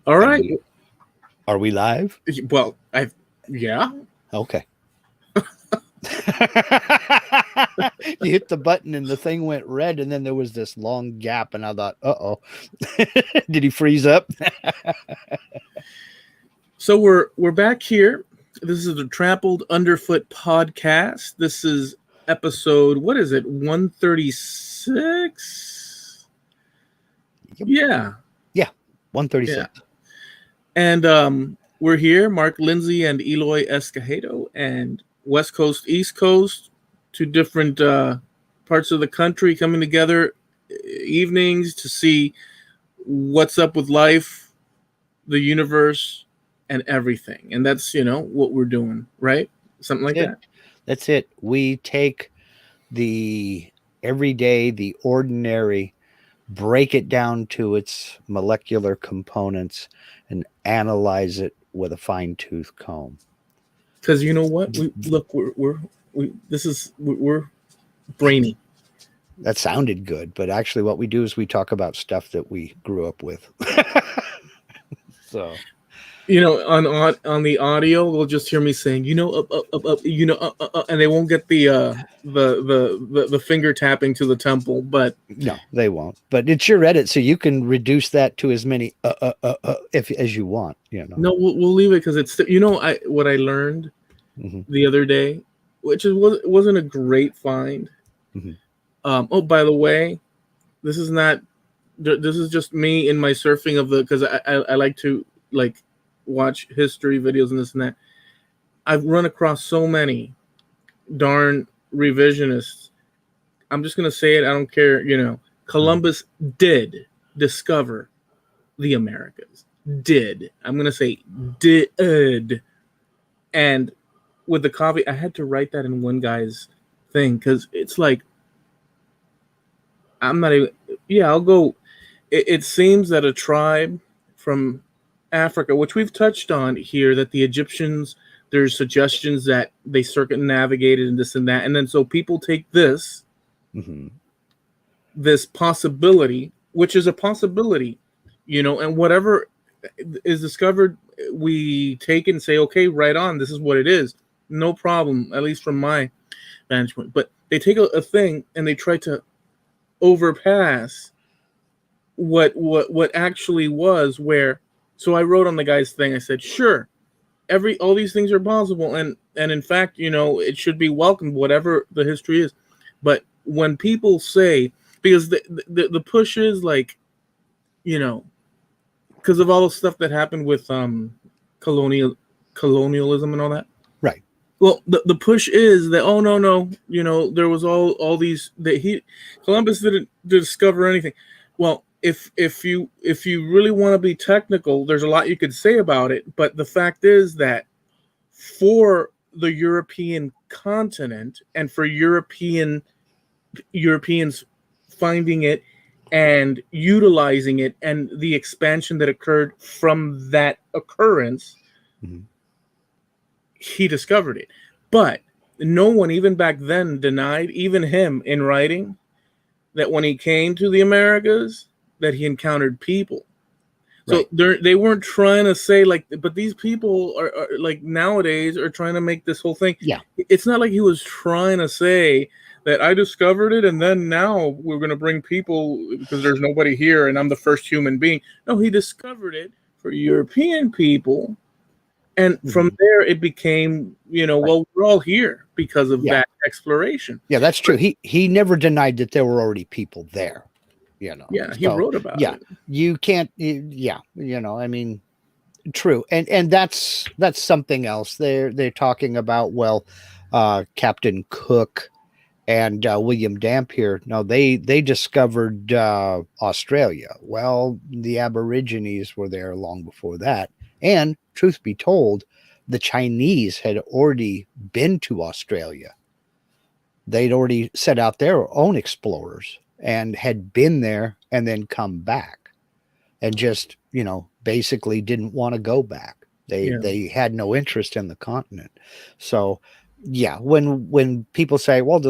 All right. Are we live? Well, yeah. Okay. You hit the button and the thing went red, and then there was this long gap, and I thought, uh-oh. Did he freeze up? So we're back here. This is the Trampled Underfoot Podcast. This is episode, what is it, 136? Yep. Yeah. 136. Yeah. And we're here, Lindsay and Eloy Escagedo, and West Coast, East Coast, two different parts of the country coming together evenings to see what's up with life, the universe, and everything. And that's, what we're doing, right? Something like that. That's it. We take the everyday, the ordinary, break it down to its molecular components, and analyze it with a fine-tooth comb. Because you know what? We're brainy. That sounded good, but actually what we do is we talk about stuff that we grew up with. So, on the audio, they'll just hear me saying, and they won't get the finger tapping to the temple. But no, they won't. But it's your edit, so you can reduce that to as many as you want. No, we'll leave it because it's what I learned the other day, which wasn't a great find. Oh, by the way, this is just me in my surfing of because I like to watch history videos and this and that. I've run across so many darn revisionists. I'm just gonna say it. I don't care. Columbus did discover the Americas. Did. I'm gonna say did. And with the coffee, I had to write that in one guy's thing because it's like I'm not even. Yeah, I'll go. It seems that a tribe from Africa, which we've touched on here, that the Egyptians, there's suggestions that they circumnavigated and this and that, and then so people take this possibility, which is a possibility, and whatever is discovered, we take it and say, okay, right on, this is what it is, no problem, at least from my vantage point. But they take a thing and they try to overpass what actually was where. So I wrote on the guy's thing, I said, sure, all these things are possible, and in fact, it should be welcomed, whatever the history is. But when people say, because the push is because of all the stuff that happened with colonialism and all that. Right. Well, the push is that, oh no, there was all these that Columbus didn't discover anything. Well, if you really want to be technical, there's a lot you could say about it, but the fact is that for the European continent and for Europeans finding it and utilizing it and the expansion that occurred from that occurrence, he discovered it. But no one, even back then, denied, even him in writing, that when he came to the Americas, that he encountered people. So they weren't trying to say but these people are nowadays are trying to make this whole thing. Yeah. It's not like he was trying to say that I discovered it and then now we're going to bring people because there's nobody here and I'm the first human being. No, he discovered it for European people. And from there it became, well, we're all here because of that exploration. Yeah, that's true. He never denied that there were already people there. He wrote about it. You can't. I mean, true, and that's something else. They're talking about Captain Cook and William Dampier. No, they discovered Australia. Well, the Aborigines were there long before that, and truth be told, the Chinese had already been to Australia. They'd already set out their own explorers and had been there and then come back and just, basically didn't want to go back. They had no interest in the continent. So, when people say, well,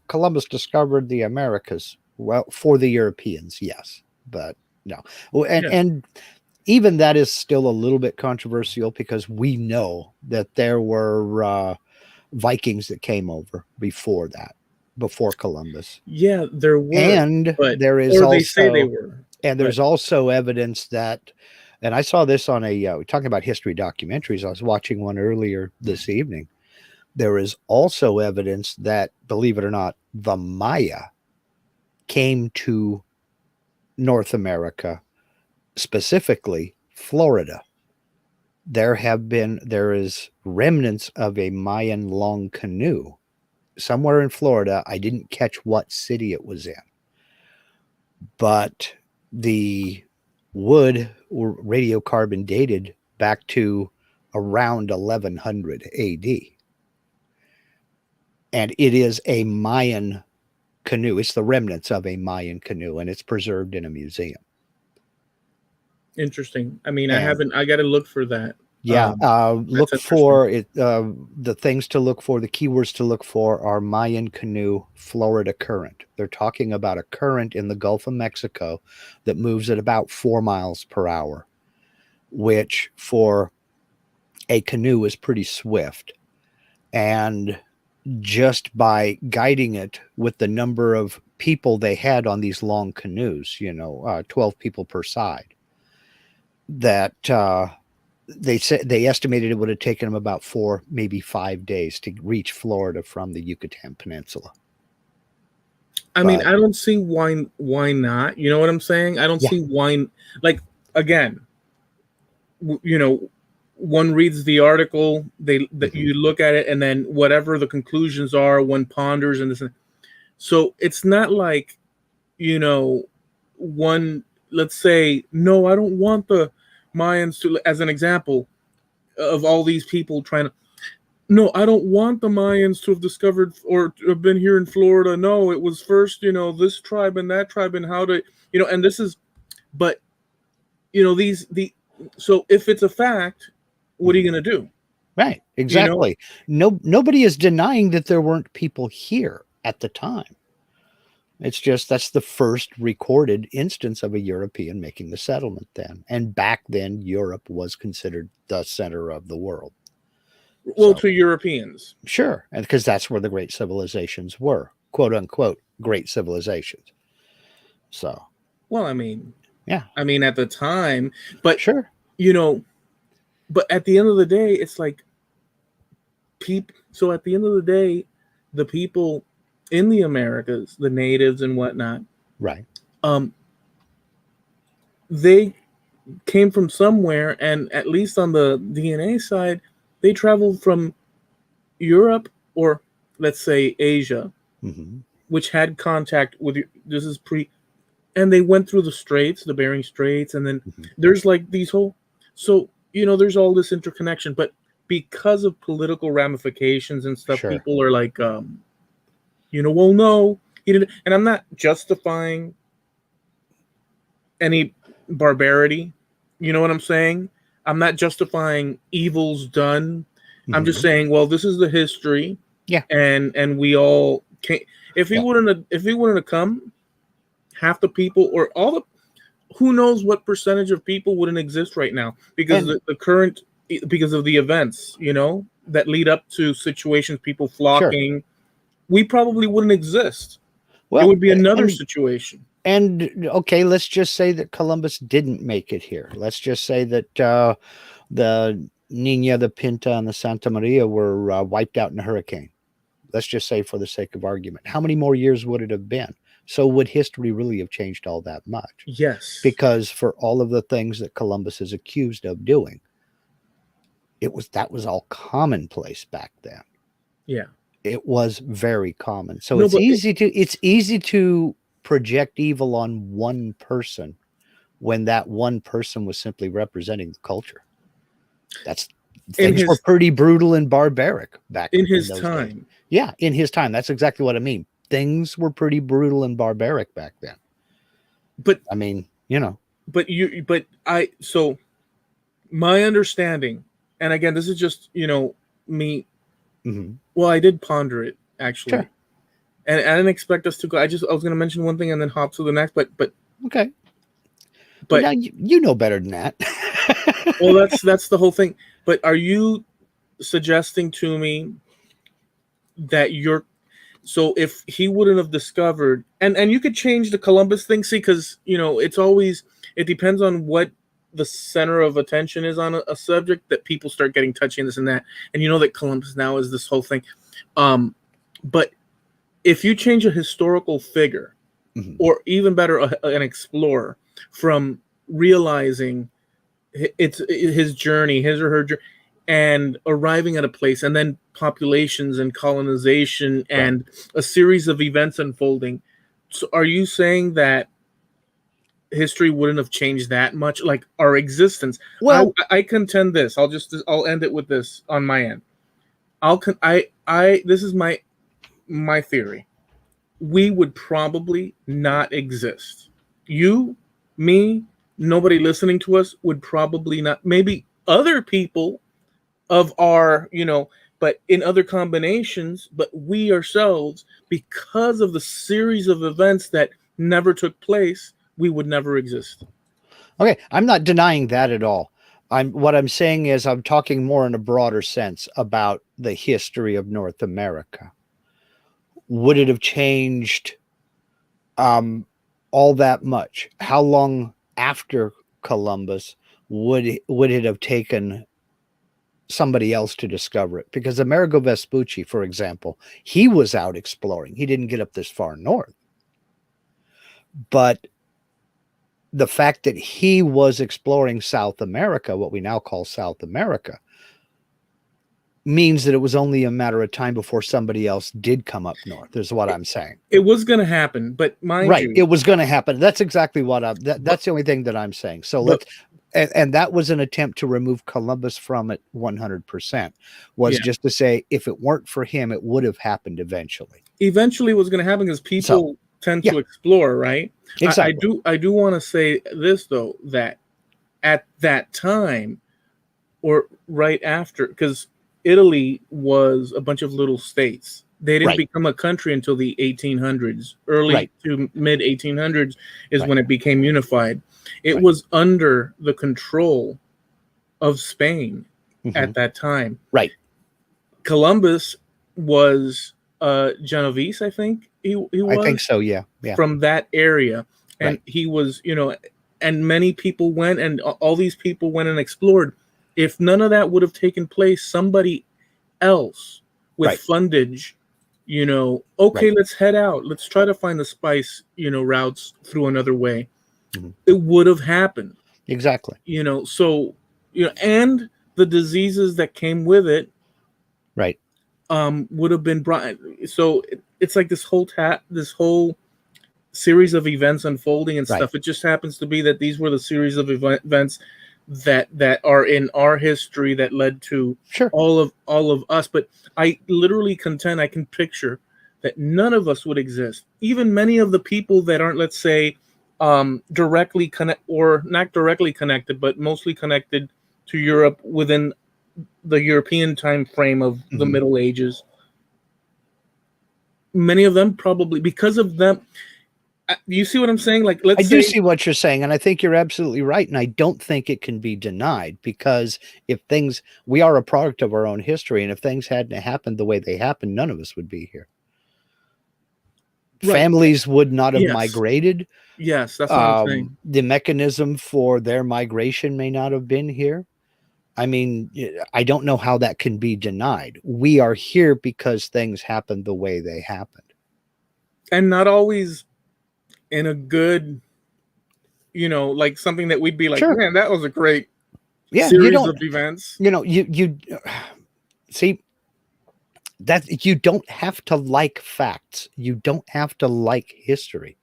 Columbus discovered the Americas, well, for the Europeans, yes, but no. And even that is still a little bit controversial because we know that there were Vikings that came over before that, before Columbus. Yeah, there were, And but there is or they say they also, were. and there's also evidence that, and I saw this on we're talking about history documentaries. I was watching one earlier this evening. There is also evidence that, believe it or not, the Maya came to North America, specifically Florida. There is remnants of a Mayan long canoe somewhere in Florida. I didn't catch what city it was in, but the wood or radiocarbon dated back to around 1100 AD. And it is a Mayan canoe. It's the remnants of a Mayan canoe, and it's preserved in a museum. Interesting. I mean, And I got to look for that. yeah, look that's for it. The things to look for, the keywords to look for are Mayan canoe, Florida current. They're talking about a current in the Gulf of Mexico that moves at about 4 miles per hour, which for a canoe is pretty swift. And just by guiding it with the number of people they had on these long canoes, 12 people per side, that they said they estimated it would have taken them about 4, maybe 5 days to reach Florida from the Yucatan Peninsula. I mean, I don't see why not. You know what I'm saying? I don't see why. Like, again, one reads the article, you look at it, and then whatever the conclusions are, one ponders and this. So it's not like, one. Let's say, no, I don't want the Mayans to, as an example of all these people trying to. No, I don't want the Mayans to have discovered or to have been here in Florida. No, it was first, this tribe and that tribe and how to, and this is, but, so if it's a fact, what are you going to do? Right. Exactly. Nobody is denying that there weren't people here at the time. It's just that's the first recorded instance of a European making the settlement then. And back then, Europe was considered the center of the world. Well, to Europeans. Sure. And because that's where the great civilizations were, quote unquote, great civilizations. So. Well, I mean. Yeah. I mean, at the time. But, sure. But at the end of the day, it's like. So at the end of the day, the people in the Americas, the natives and whatnot. Right. They came from somewhere, and at least on the DNA side, they traveled from Europe or let's say Asia, which had contact with this is and they went through the straits, the Bering Straits, and then there's like these whole, so there's all this interconnection, but because of political ramifications and stuff, people are like, well, no, and I'm not justifying any barbarity. You know what I'm saying? I'm not justifying evils done. I'm just saying, well, this is the history. Yeah. And we all can't. If he wouldn't have come, half the people or all the, who knows what percentage of people wouldn't exist right now because the current, because of the events, that lead up to situations, people flocking. Sure. We probably wouldn't exist. Well, it would be another situation. And okay, let's just say that Columbus didn't make it here. Let's just say that the Nina, the Pinta, and the Santa Maria were wiped out in a hurricane. Let's just say, for the sake of argument, how many more years would it have been? So would history really have changed all that much? Yes. Because for all of the things that Columbus is accused of doing, that was all commonplace back then. Yeah. It was very common. So it's easy to project evil on one person when that one person was simply representing the culture. Things were pretty brutal and barbaric back in his time. Days. Yeah, in his time. That's exactly what I mean. Things were pretty brutal and barbaric back then. But I mean, so my understanding, and again, this is just, me. Well, I did ponder it actually. Sure. And I didn't expect us to go. I was going to mention one thing and then hop to the next, but okay. But now you know better than that. Well, that's the whole thing. But are you suggesting to me that so if he wouldn't have discovered, and you could change the Columbus thing, see, because it depends on what the center of attention is on a subject, that people start getting touchy and this and that, and that Columbus now is this whole thing. But if you change a historical figure, Mhm. or even better, an explorer, from realizing it's his journey, his or her journey, and arriving at a place, and then populations and colonization and a series of events unfolding. So are you saying that history wouldn't have changed that much, like our existence? Well, I contend this. I'll end it with this on my end. This is my theory. We would probably not exist. You, me, nobody listening to us would probably not. Maybe other people of our, but in other combinations, but we ourselves, because of the series of events that never took place, we would never exist. okay, I'm not denying that at all. What I'm saying is I'm talking more in a broader sense about the history of North America. Would it have changed all that much? How long after Columbus would it have taken somebody else to discover it? Because Amerigo Vespucci, for example, he was out exploring. He didn't get up this far north. But the fact that he was exploring South America, what we now call South America, means that it was only a matter of time before somebody else did come up north, is what I'm saying. It was going to happen, but mind right, you, it was going to happen. That's exactly what that's the only thing that I'm saying. So and that was an attempt to remove Columbus from it 100%, was just to say, if it weren't for him, it would have happened eventually. Eventually what's going to happen is people tend to explore, right? Exactly. I do want to say this, though, that at that time, or right after, because Italy was a bunch of little states. They didn't become a country until the 1800s. Early to mid 1800s is when it became unified. It was under the control of Spain at that time. Right. Columbus was Genovese, I think he was. I think so, yeah. From that area. And he was, and many people went, and all these people went and explored. If none of that would have taken place, somebody else with fundage, let's head out. Let's try to find the spice, routes through another way. It would have happened. Exactly. So, and the diseases that came with it, would have been brought. So it's like this whole series of events unfolding and stuff. It just happens to be that these were the series of events that are in our history that led to all of us. But I literally contend, I can picture that none of us would exist. Even many of the people that aren't, let's say, directly not directly connected, but mostly connected to Europe within the European time frame of the Middle Ages. Many of them probably, because of them. You see what I'm saying? Like, I do see what you're saying, and I think you're absolutely right. And I don't think it can be denied, because we are a product of our own history, and if things hadn't happened the way they happened, none of us would be here. Families would not have migrated. Yes, that's what I'm saying. The mechanism for their migration may not have been here. I mean, I don't know how that can be denied. We are here because things happened the way they happened. And not always in a good, like something that we'd be like, man, that was a great series of events. You see that you don't have to like facts. You don't have to like history,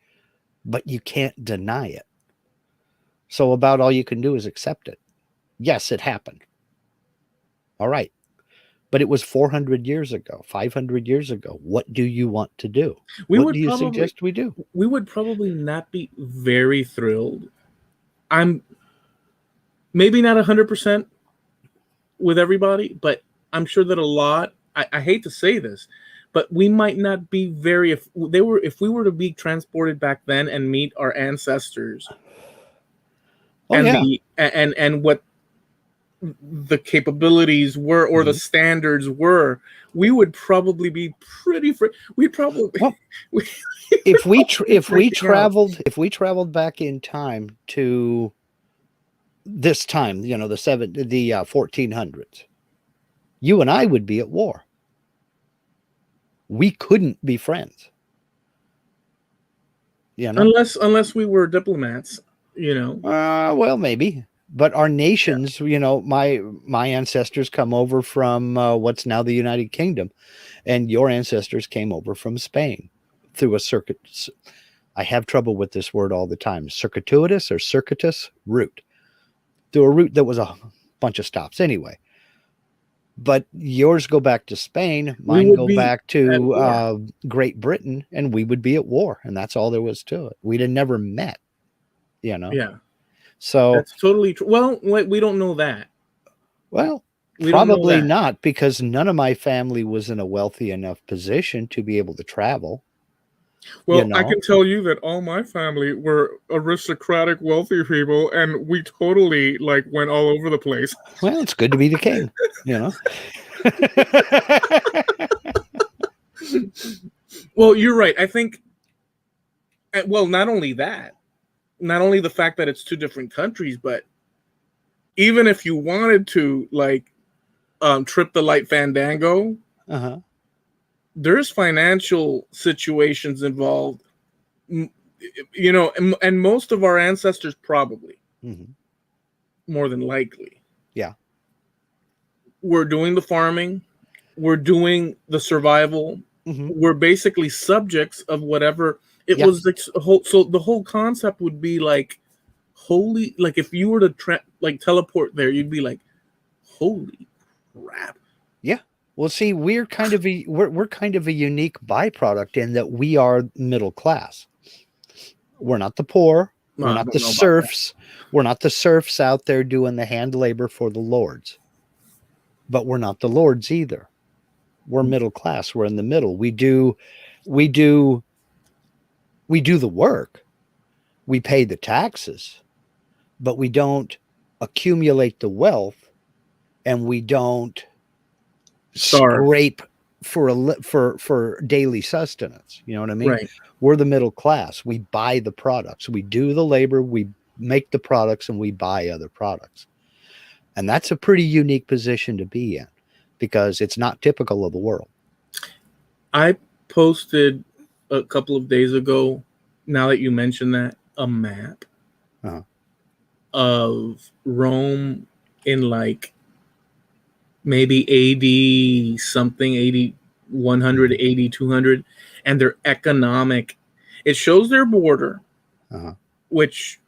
but you can't deny it. So about all you can do is accept it. Yes, it happened. All right. But it was 400 years ago, 500 years ago. What do you want to do? What do you suggest we do? We would probably not be very thrilled. I'm maybe not 100% with everybody, but I'm sure that a lot, I hate to say this, but we might not be very, if we were to be transported back then and meet our ancestors and what the capabilities were or the standards were, we would probably be pretty we'd probably well, if we traveled back in time to this time, the 1400s, you and I would be at war. We couldn't be friends. Unless we were diplomats, well, maybe. But our nations, my ancestors come over from what's now the United Kingdom, and your ancestors came over from Spain through a circuit. I have trouble with this word all the time. Circuitous route. Through a route that was a bunch of stops anyway. But yours go back to Spain, mine go back to Great Britain, and we would be at war. And that's all there was to it. We'd have never met, Yeah. So that's totally true. Well, we don't know that. Well, probably not, because none of my family was in a wealthy enough position to be able to travel. Well, I can tell you that all my family were aristocratic, wealthy people, and we totally went all over the place. Well, it's good to be the king, Well, you're right. I think, well, not only the fact that it's two different countries, but even if you wanted to trip the light fandango, there's financial situations involved, and most of our ancestors probably, more than likely, we're doing the farming, we're doing the survival, we're basically subjects of whatever it was. So the whole concept would be holy, if you were to teleport there, you'd be like, holy crap. Yeah. Well, see, we're kind of a unique byproduct in that we are middle class. We're not the poor. We're not the serfs. We're not the serfs out there doing the hand labor for the lords. But we're not the lords either. We're middle class. We're in the middle. We do the work. We pay the taxes, but we don't accumulate the wealth, and we don't scrape for daily sustenance. You know what I mean? Right. We're the middle class. We buy the products. We do the labor. We make the products, and we buy other products. And that's a pretty unique position to be in, because it's not typical of the world. I posted a couple of days ago, now that you mentioned that, a map of Rome in maybe AD something, 80, 100, 80, 200, and their economic. It shows their border, which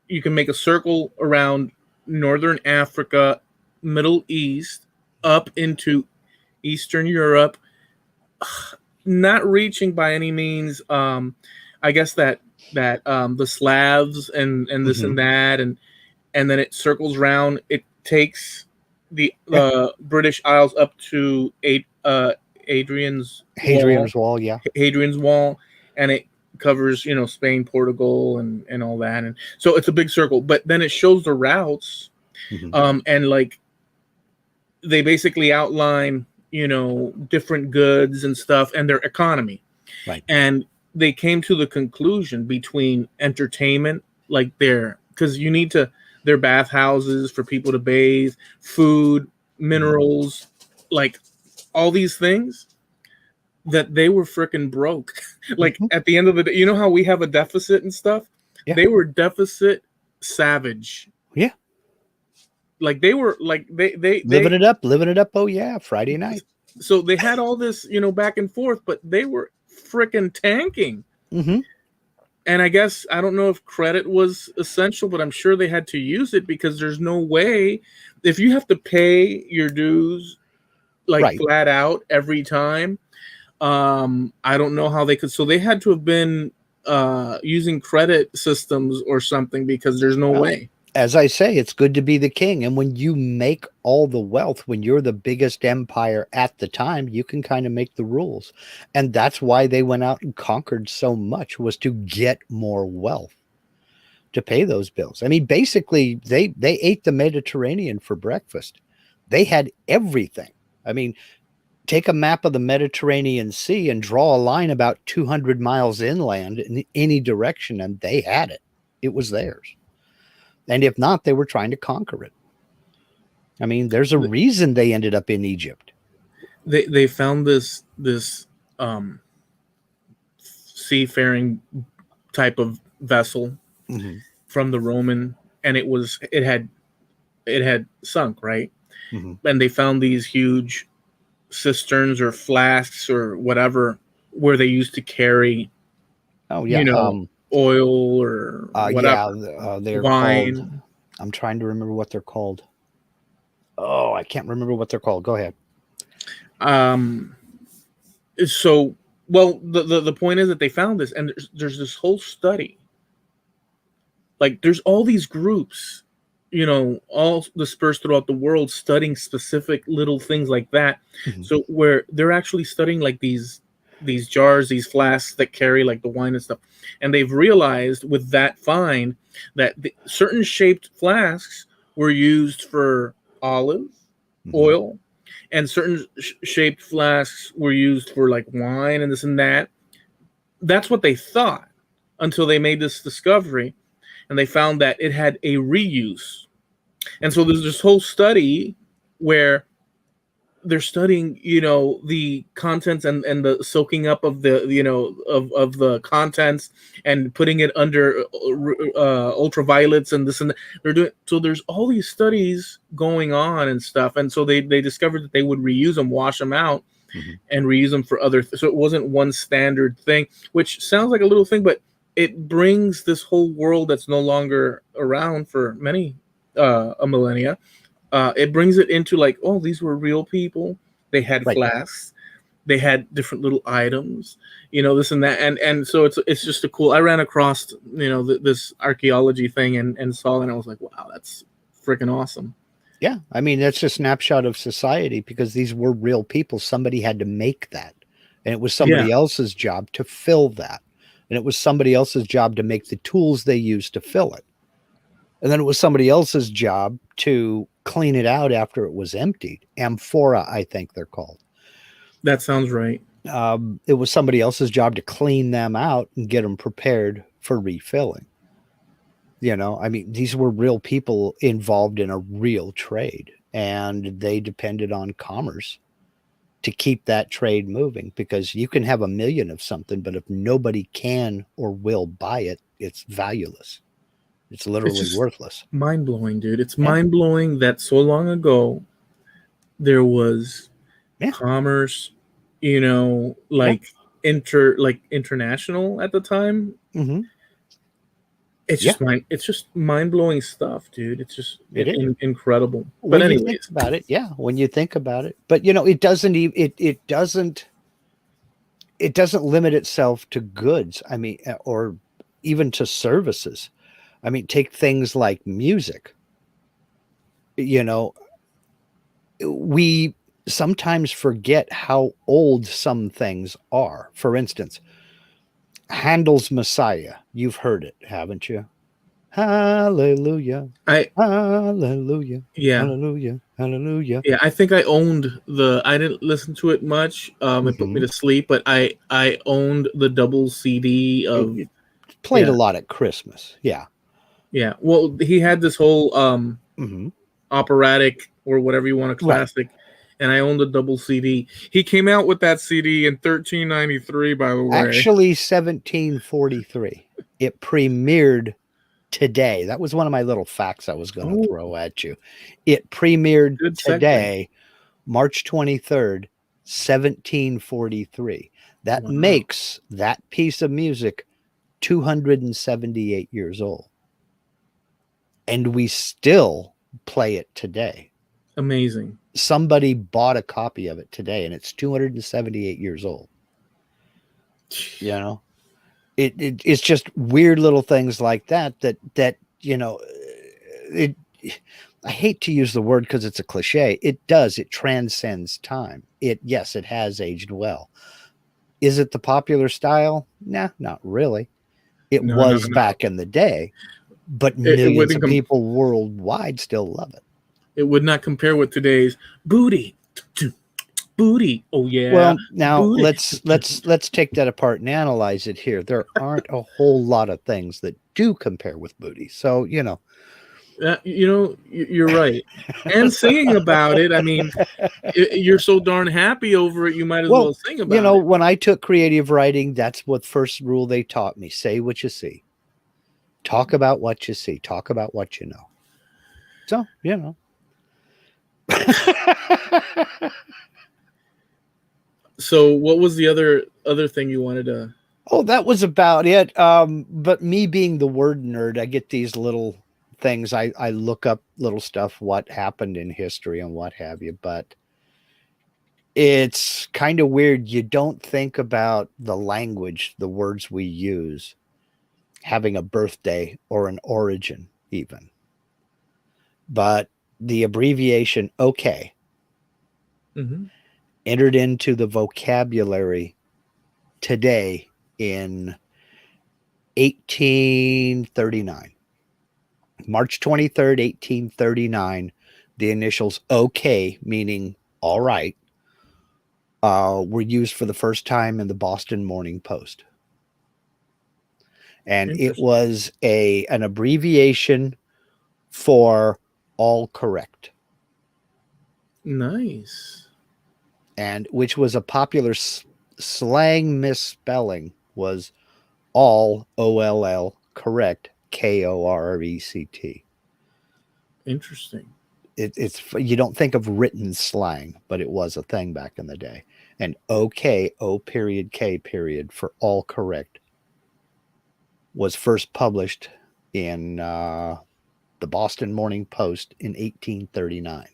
you can make a circle around Northern Africa, Middle East, up into Eastern Europe, not reaching by any means. I guess that the Slavs and this and that, and then it circles around. It takes the British Isles up to Hadrian's Wall, Hadrian's Wall, and it covers Spain, Portugal, and all that, and so it's a big circle. But then it shows the routes, and they basically outline different goods and stuff and their economy, right? And they came to the conclusion between entertainment, because you need their bathhouses for people to bathe, food, minerals, all these things, that they were freaking broke. At the end of the day, how we have a deficit and stuff? Yeah. They were deficit savage. Yeah. They were they living it up. Oh yeah, Friday night. So they had all this, back and forth, but they were freaking tanking. And I guess, I don't know if credit was essential, but I'm sure they had to use it, because there's no way, if you have to pay your dues flat out every time, I don't know how they could. So they had to have been using credit systems or something, because there's no way. As I say, it's good to be the king. And when you make all the wealth, when you're the biggest empire at the time, you can kind of make the rules. And that's why they went out and conquered so much, was to get more wealth, to pay those bills. I mean, basically, they ate the Mediterranean for breakfast. They had everything. I mean, take a map of the Mediterranean Sea and draw a line about 200 miles inland in any direction, and they had it. It was theirs. And if not, they were trying to conquer it. I mean, there's a reason they ended up in Egypt. They found this seafaring type of vessel from the Roman, and it had sunk, right? And they found these huge cisterns or flasks or whatever where they used to carry oil or whatever. They're wine. called, I'm trying to remember what they're called. Oh, I can't remember what they're called. Go ahead. So, well, the point is that they found this, and there's this whole study. Like, there's all these groups, all dispersed throughout the world studying specific little things like that. So where they're actually studying like these jars, these flasks that carry like the wine and stuff. And they've realized with that find that certain shaped flasks were used for olive oil, and certain shaped flasks were used for like wine and this and that. That's what they thought until they made this discovery, and they found that it had a reuse. And so there's this whole study where they're studying, the contents and the soaking up of the, of the contents and putting it under ultraviolets and this and that. They're doing, so there's all these studies going on and stuff. And so they discovered that they would reuse them, wash them out and reuse them for other. So it wasn't one standard thing, which sounds like a little thing, but it brings this whole world that's no longer around for many a millennia. It brings it into like, oh, these were real people. They had flasks. They had different little items, this and that. And so it's just a cool, I ran across, this archaeology thing and saw it, and I was like, wow, that's freaking awesome. Yeah. I mean, that's a snapshot of society because these were real people. Somebody had to make that. And it was somebody else's job to fill that. And it was somebody else's job to make the tools they used to fill it. And then it was somebody else's job to clean it out after it was emptied. Amphora, I think they're called. That sounds right. It was somebody else's job to clean them out and get them prepared for refilling. I mean, these were real people involved in a real trade, and they depended on commerce to keep that trade moving, because you can have 1 million of something, but if nobody can or will buy it, it's valueless. It's literally worthless. Mind-blowing, dude. It's mind-blowing that so long ago there was commerce, international at the time. It's just mind-blowing stuff, dude. It's just incredible. But anyways, about it, when you think about it. But it doesn't even it doesn't limit itself to goods. I mean, or even to services. I mean, take things like music. We sometimes forget how old some things are. For instance, Handel's Messiah. You've heard it, haven't you? Hallelujah. Hallelujah. Yeah. Hallelujah. Hallelujah. Yeah, I think I owned I didn't listen to it much. It put me to sleep, but I owned the double CD of... It played a lot at Christmas. Yeah. Yeah. Well, he had this whole operatic or whatever you want to classic, and I owned the double CD. He came out with that CD in 1393, by the way. Actually, 1743. It premiered today. That was one of my little facts I was going to throw at you. It premiered today, March 23rd, 1743. That makes that piece of music 278 years old. And we still play it today. Amazing. Somebody bought a copy of it today, and it's 278 years old. It's just weird little things like that I hate to use the word because it's a cliche. It transcends time. It has aged well. Is it the popular style? Nah, not really. It was back in the day. but It millions wouldn't of people worldwide still love it. it would not compare with today's booty. Booty. Oh yeah. Well, now booty. let's take that apart and analyze it here. There aren't a whole lot of things that do compare with booty. So, You're right. And singing about it, I mean, you're so darn happy over it, you might as well sing about it. when I took creative writing, that's what first rule they taught me. Say what you see. Talk about what you see. Talk about what you know. So, So what was the other thing you wanted to? Oh, that was about it. But me being the word nerd, I get these little things. I look up little stuff, what happened in history and what have you. But it's kind of weird. You don't think about the language, the words we use, having a birthday or an origin even. But the abbreviation OK entered into the vocabulary today in 1839. March 23rd, 1839, the initials OK, meaning all right, were used for the first time in the Boston Morning Post. And it was an abbreviation for all correct. Nice. And which was a popular slang misspelling, was all, O-L-L, correct, K-O-R-R-E-C-T. Interesting. It's you don't think of written slang, but it was a thing back in the day. And OK, O period, K period, for all correct, was first published in the Boston Morning Post in 1839.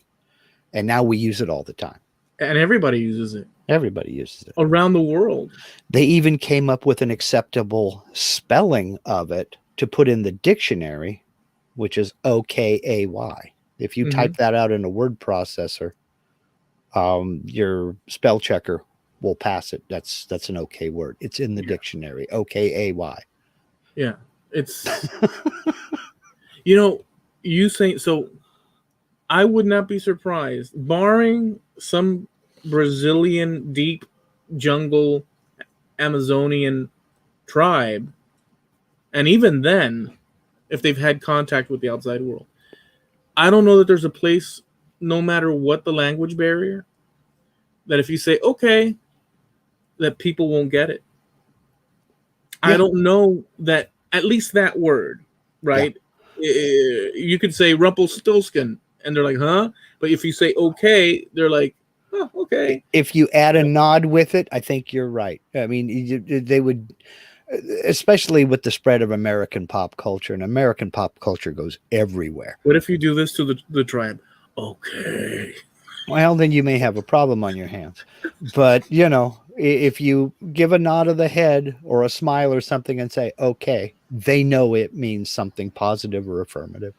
And now we use it all the time. And everybody uses it. Everybody uses it. Around the world. They even came up with an acceptable spelling of it to put in the dictionary, which is O-K-A-Y. If you type that out in a word processor, your spell checker will pass it. That's an okay word. It's in the dictionary. O-K-A-Y. Yeah. It's, you saying, so I would not be surprised, barring some Brazilian deep jungle Amazonian tribe, and even then, if they've had contact with the outside world, I don't know that there's a place, no matter what the language barrier, that if you say okay, that people won't get it. Yeah. I don't know that, at least that word, right? Yeah. You could say Rumpelstiltskin, and they're like, huh? But if you say okay, they're like, oh, okay. If you add a nod with it, I think you're right. I mean, they would, especially with the spread of American pop culture, and American pop culture goes everywhere. What if you do this to the tribe? Okay. Well, then you may have a problem on your hands. But, if you give a nod of the head or a smile or something and say, okay, they know it means something positive or affirmative.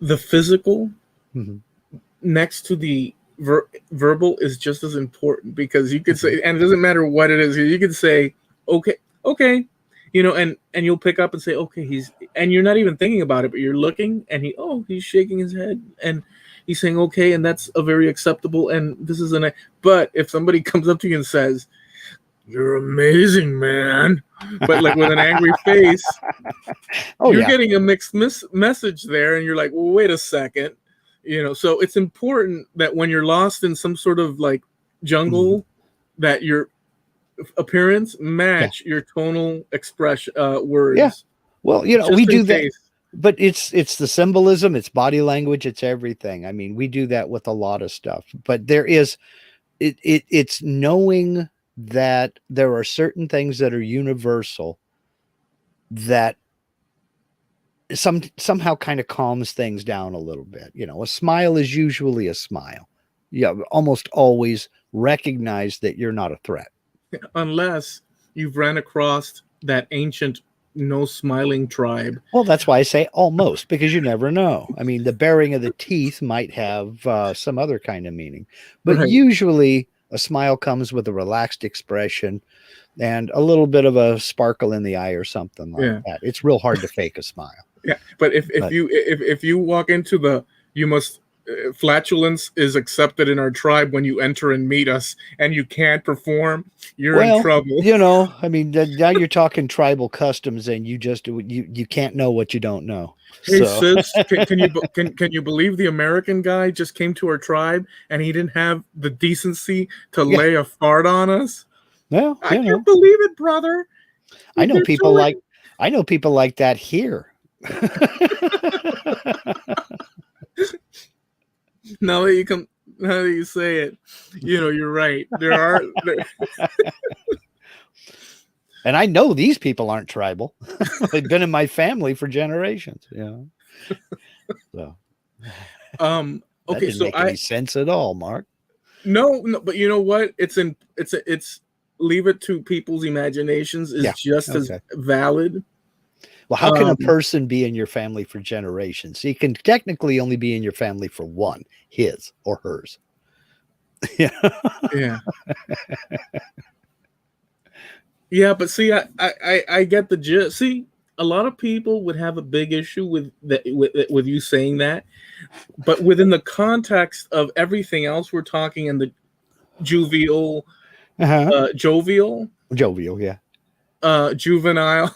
The physical next to the verbal is just as important, because you could say, and it doesn't matter what it is, you could say, okay, and you'll pick up and say, okay, and you're not even thinking about it, but you're looking, and he's shaking his head, and he's saying, okay, and that's a very acceptable, and this is but if somebody comes up to you and says, you're amazing, man, but like with an angry face, you're getting a mixed message there, and you're like, well, wait a second, so it's important that when you're lost in some sort of like jungle, that your appearance match your tonal expression words. Yeah. Well, we do that, but it's the symbolism, it's body language, it's everything. I mean, we do that with a lot of stuff, but there is it's knowing that there are certain things that are universal that somehow kind of calms things down a little bit. A smile is usually a smile. You almost always recognize that you're not a threat. Unless you've ran across that ancient no smiling tribe. Well, that's why I say almost, because you never know. I mean, the baring of the teeth might have some other kind of meaning, but usually a smile comes with a relaxed expression and a little bit of a sparkle in the eye or something like that. It's real hard to fake a smile. Yeah, but if you walk into the you must flatulence is accepted in our tribe when you enter and meet us, and you can't perform, you're in trouble. I mean, now you're talking tribal customs, and you can't know what you don't know. Hey So sis, can you believe the American guy just came to our tribe and he didn't have the decency to Yeah. lay a fart on us? well, I can't believe it, brother. I know They're people doing- like that here. Now that you say it, you're right. There And I know these people aren't tribal. They've been in my family for generations. So that okay, didn't so make any sense at all, Mark. no, but you know what? It's leave it to people's imaginations is just as valid. Well, how can a person be in your family for generations? He can technically only be in your family for one, his or hers. Yeah. Yeah, but see, I get the gist. See, a lot of people would have a big issue with you saying that, but within the context of everything else we're talking and the jovial, jovial, juvenile,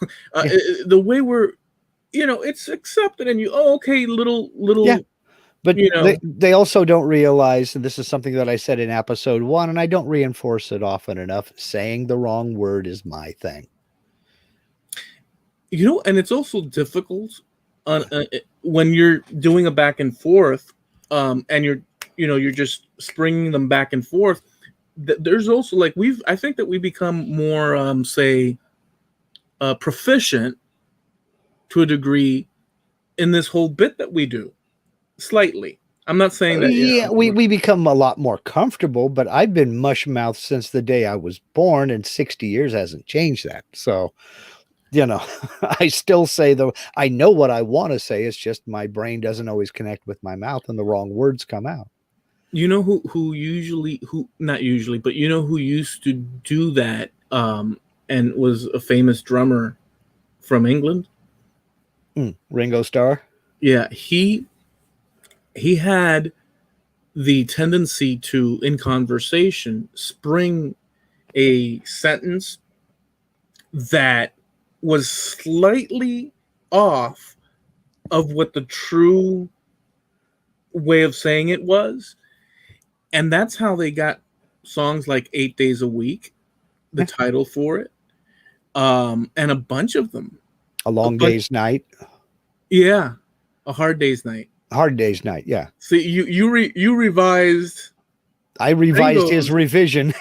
the way we're, it's accepted, and okay, little. Yeah. But they also don't realize, and this is something that I said in episode 1, and I don't reinforce it often enough, saying the wrong word is my thing. And it's also difficult when you're doing a back and forth, and you're just springing them back and forth. There's also I think that we become more, proficient to a degree in this whole bit that we do. Slightly. I'm not saying that. We become a lot more comfortable, but I've been mush mouthed since the day I was born, and 60 years hasn't changed that. So, I still say I know what I want to say. It's just my brain doesn't always connect with my mouth, and the wrong words come out. Who not usually, but who used to do that, and was a famous drummer from England? Ringo Starr. Yeah, he had the tendency to, in conversation, spring a sentence that was slightly off of what the true way of saying it was. And that's how they got songs like 8 Days a Week, the title for it, and a bunch of them. A Long Day's Night. Yeah, A Hard Day's Night. Hard Day's Night, yeah. See, you revised. I revised his revision.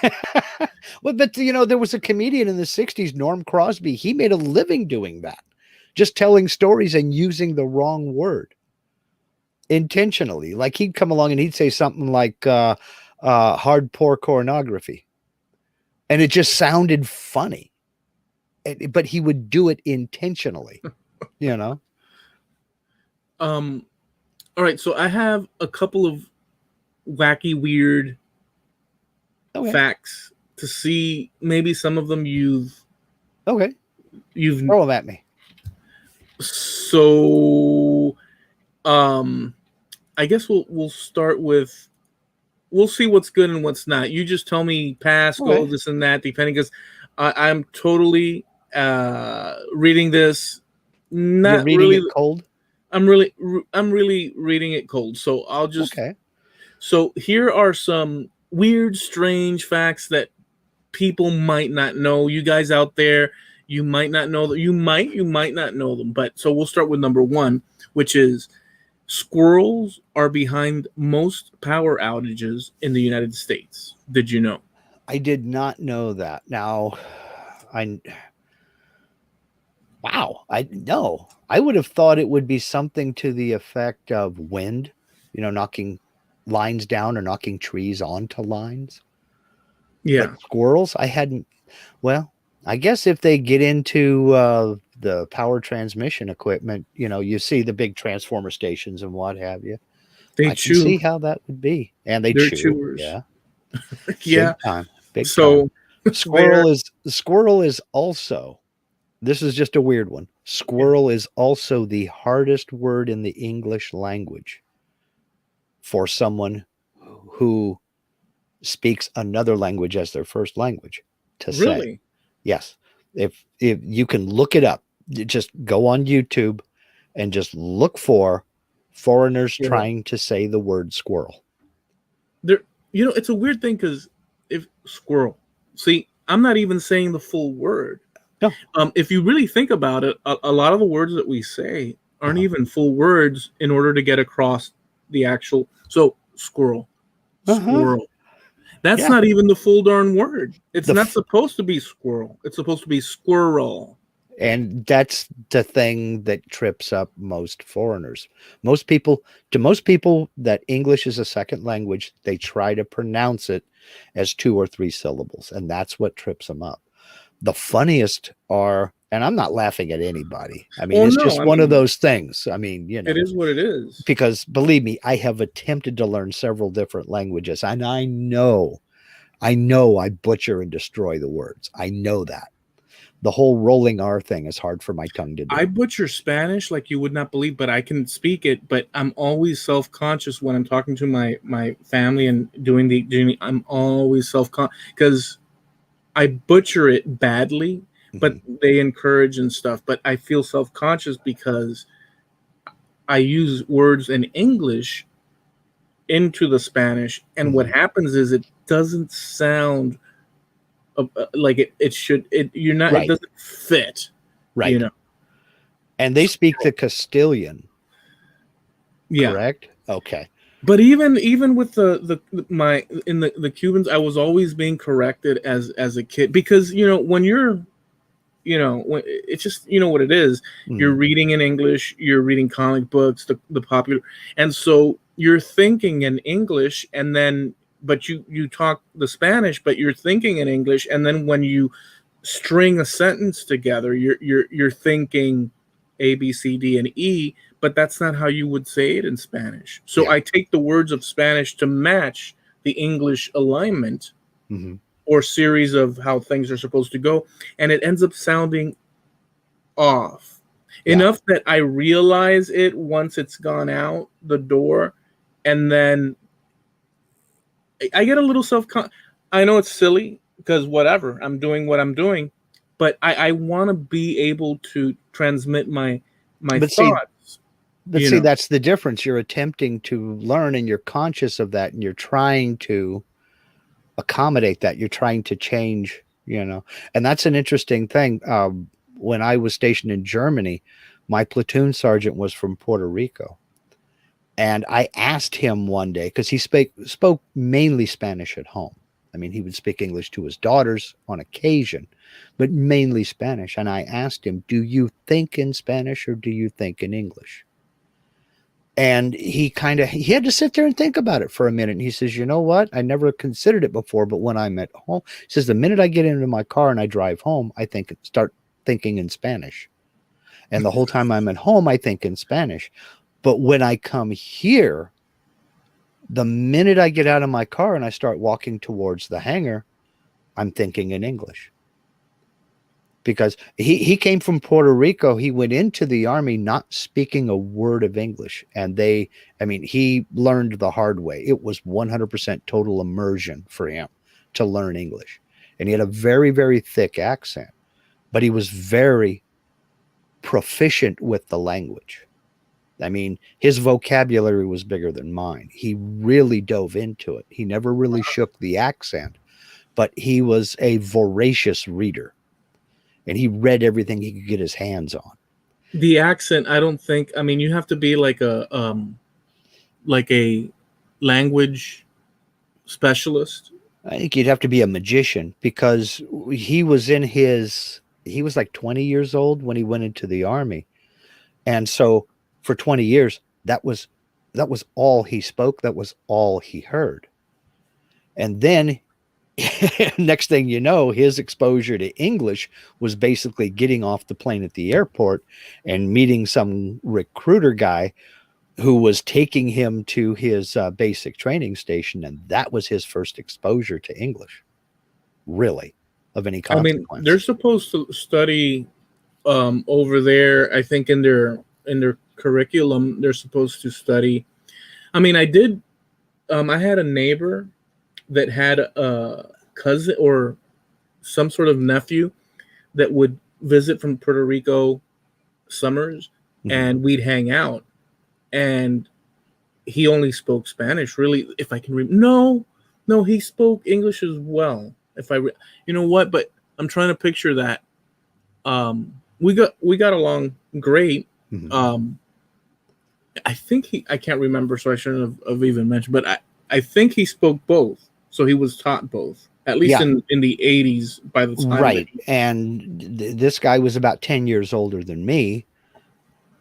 Well, but there was a comedian in the 60s, Norm Crosby. He made a living doing that, just telling stories and using the wrong word intentionally. Like he'd come along and he'd say something like hardcore pornography, and it just sounded funny. But he would do it intentionally, All right, so I have a couple of wacky, weird facts to see. Maybe some of them you've throw them at me. So, I guess we'll start with. We'll see what's good and what's not. You just tell me pass, go, this and that, depending, because I'm totally reading this. Not reading really it cold. I'm really reading it cold. So I'll just. Okay. So here are some weird, strange facts that people might not know. You guys out there, you might not know that. You might not know them. But so we'll start with number 1, which is squirrels are behind most power outages in the United States. Did you know? I did not know that. Now, I would have thought it would be something to the effect of wind, knocking lines down or knocking trees onto lines. Yeah. But squirrels, I hadn't. Well, I guess if they get into the power transmission equipment, you see the big transformer stations and what have you. I can see how that would be. And they're chewers. Yeah. Yeah. Big time. So Squirrel is also This is just a weird one. Squirrel is also the hardest word in the English language for someone who speaks another language as their first language to say. Really? Yes. If you can look it up, just go on YouTube and just look for foreigners Squirrel. trying to say the word squirrel. There, it's a weird thing because if squirrel, see, I'm not even saying the full word. No. If you really think about it, a lot of the words that we say aren't Uh-huh. even full words in order to get across the actual. So squirrel, squirrel. That's Yeah. not even the full darn word. It's The not f- supposed to be squirrel. It's supposed to be squirrel. And that's the thing that trips up most foreigners. Most people that English is a second language, they try to pronounce it as 2 or 3 syllables, and that's what trips them up. The funniest are, and I'm not laughing at anybody. I mean, Well, it's no, just I one of mean, those things. I mean, it is what it is. because believe me, I have attempted to learn several different languages, and I know I butcher and destroy the words. I know that. The whole rolling R thing is hard for my tongue to do. I butcher Spanish like you would not believe, but I can speak it. But I'm always self-conscious when I'm talking to my family and doing the. I'm always self-conscious because I butcher it badly, but Mhm. they encourage and stuff. But I feel self-conscious because I use words in English into the Spanish, and what Mhm. happens is it doesn't sound like it should. You're not. It Right, doesn't fit. You right. know. And they speak the Castilian, Yeah. correct? Okay. But even with my in the Cubans, I was always being corrected as a kid because when you're when it's just what it is. You're Mhm. reading in English, you're reading comic books, the popular, and so you're thinking in English, and then but you talk the Spanish, but you're thinking in English, and then when you string a sentence together, you're thinking A, B, C, D, and E, but that's not how you would say it in Spanish. So Yeah. I take the words of Spanish to match the English alignment Mhm. or series of how things are supposed to go, and it ends up sounding off Yeah. enough that I realize it once it's gone out the door, and then I get a little I know it's silly because whatever, I'm doing what I'm doing, but I want to be able to transmit my But see, thoughts. that's the difference. You're attempting to learn and you're conscious of that and you're trying to accommodate that. You're trying to change. And that's an interesting thing. When I was stationed in Germany, my platoon sergeant was from Puerto Rico. And I asked him one day, because he spoke mainly Spanish at home. I mean, he would speak English to his daughters on occasion, but mainly Spanish. And I asked him, do you think in Spanish or do you think in English? And he had to sit there and think about it for a minute. And he says, you know what? I never considered it before, but when I'm at home, he says, the minute I get into my car and I drive home, start thinking in Spanish. And the whole time I'm at home, I think in Spanish. But when I come here, the minute I get out of my car and I start walking towards the hangar, I'm thinking in English. Because he came from Puerto Rico. He went into the army not speaking a word of English. And he learned the hard way. It was 100% total immersion for him to learn English. And he had a very, very thick accent, but he was very proficient with the language. I mean, his vocabulary was bigger than mine. He really dove into it. He never really shook the accent, but he was a voracious reader and he read everything he could get his hands on. The accent, I don't think. I mean, you have to be like a language specialist. I think you'd have to be a magician because he was like 20 years old when he went into the army. And so for 20 years, that was all he spoke. That was all he heard. And then next thing you know, his exposure to English was basically getting off the plane at the airport and meeting some recruiter guy who was taking him to his basic training station. And that was his first exposure to English, really, of any I mean, consequence. they're supposed to study over there. I think in their curriculum, they're supposed to study. I mean, I did. I had a neighbor that had a cousin or some sort of nephew that would visit from Puerto Rico summers, and we'd hang out. And he only spoke Spanish, really. If I can no, he spoke English as well. You know what? But I'm trying to picture that. We got along great. I think I can't remember, so I shouldn't have even mentioned. But I think he spoke both, so he was taught both. At least in the 80s, by the time. Right. And this guy was about 10 years older than me.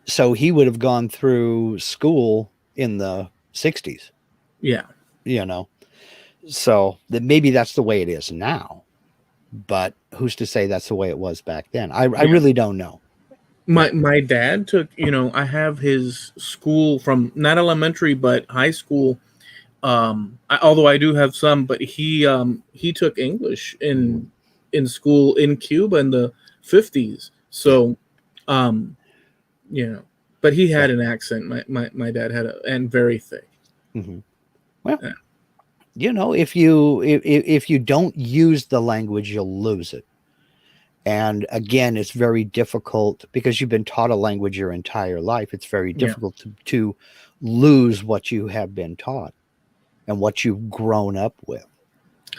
So he would have gone through school in the 60s. Yeah. You know, so maybe that's the way it is now. But who's to say that's the way it was back then? I really don't know. My dad took, I have his school from not elementary, but high school. Although I do have some, but he took English in school in Cuba in the 50s. So, but he had an accent. My dad had and very thick. Well, if you don't use the language, you'll lose it. And again, it's very difficult because you've been taught a language your entire life. It's very difficult to lose what you have been taught and what you've grown up with.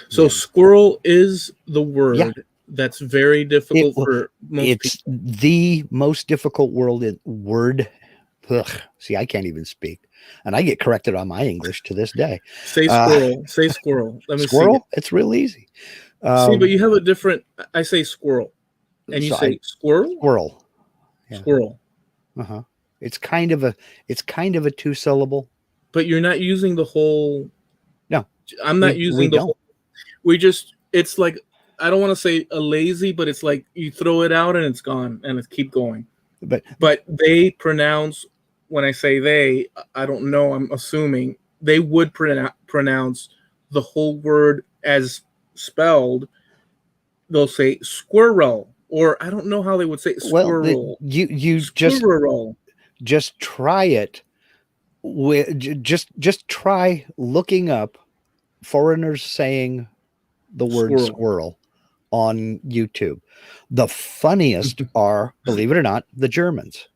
So squirrel is the word that's very difficult for most people. It's the most difficult word. Ugh, see, I can't even speak. And I get corrected on my English to this day. Say squirrel. Say squirrel. Let me squirrel? see. It's real easy. See, but you have a different. I say squirrel, and you say squirrel. Squirrel. Yeah. Squirrel. It's kind of a 2-syllable. But you're not using the whole. No, I'm not using the whole. It's like, I don't want to say a lazy, but it's like you throw it out and it's gone and it's keep going. But they pronounce, when I say they, I don't know, I'm assuming they would pronounce the whole word as spelled. They'll say squirrel, or I don't know how they would say squirrel. Well, you squirrel. just try it. Just try looking up foreigners saying the word squirrel on YouTube. The funniest are, believe it or not, the Germans,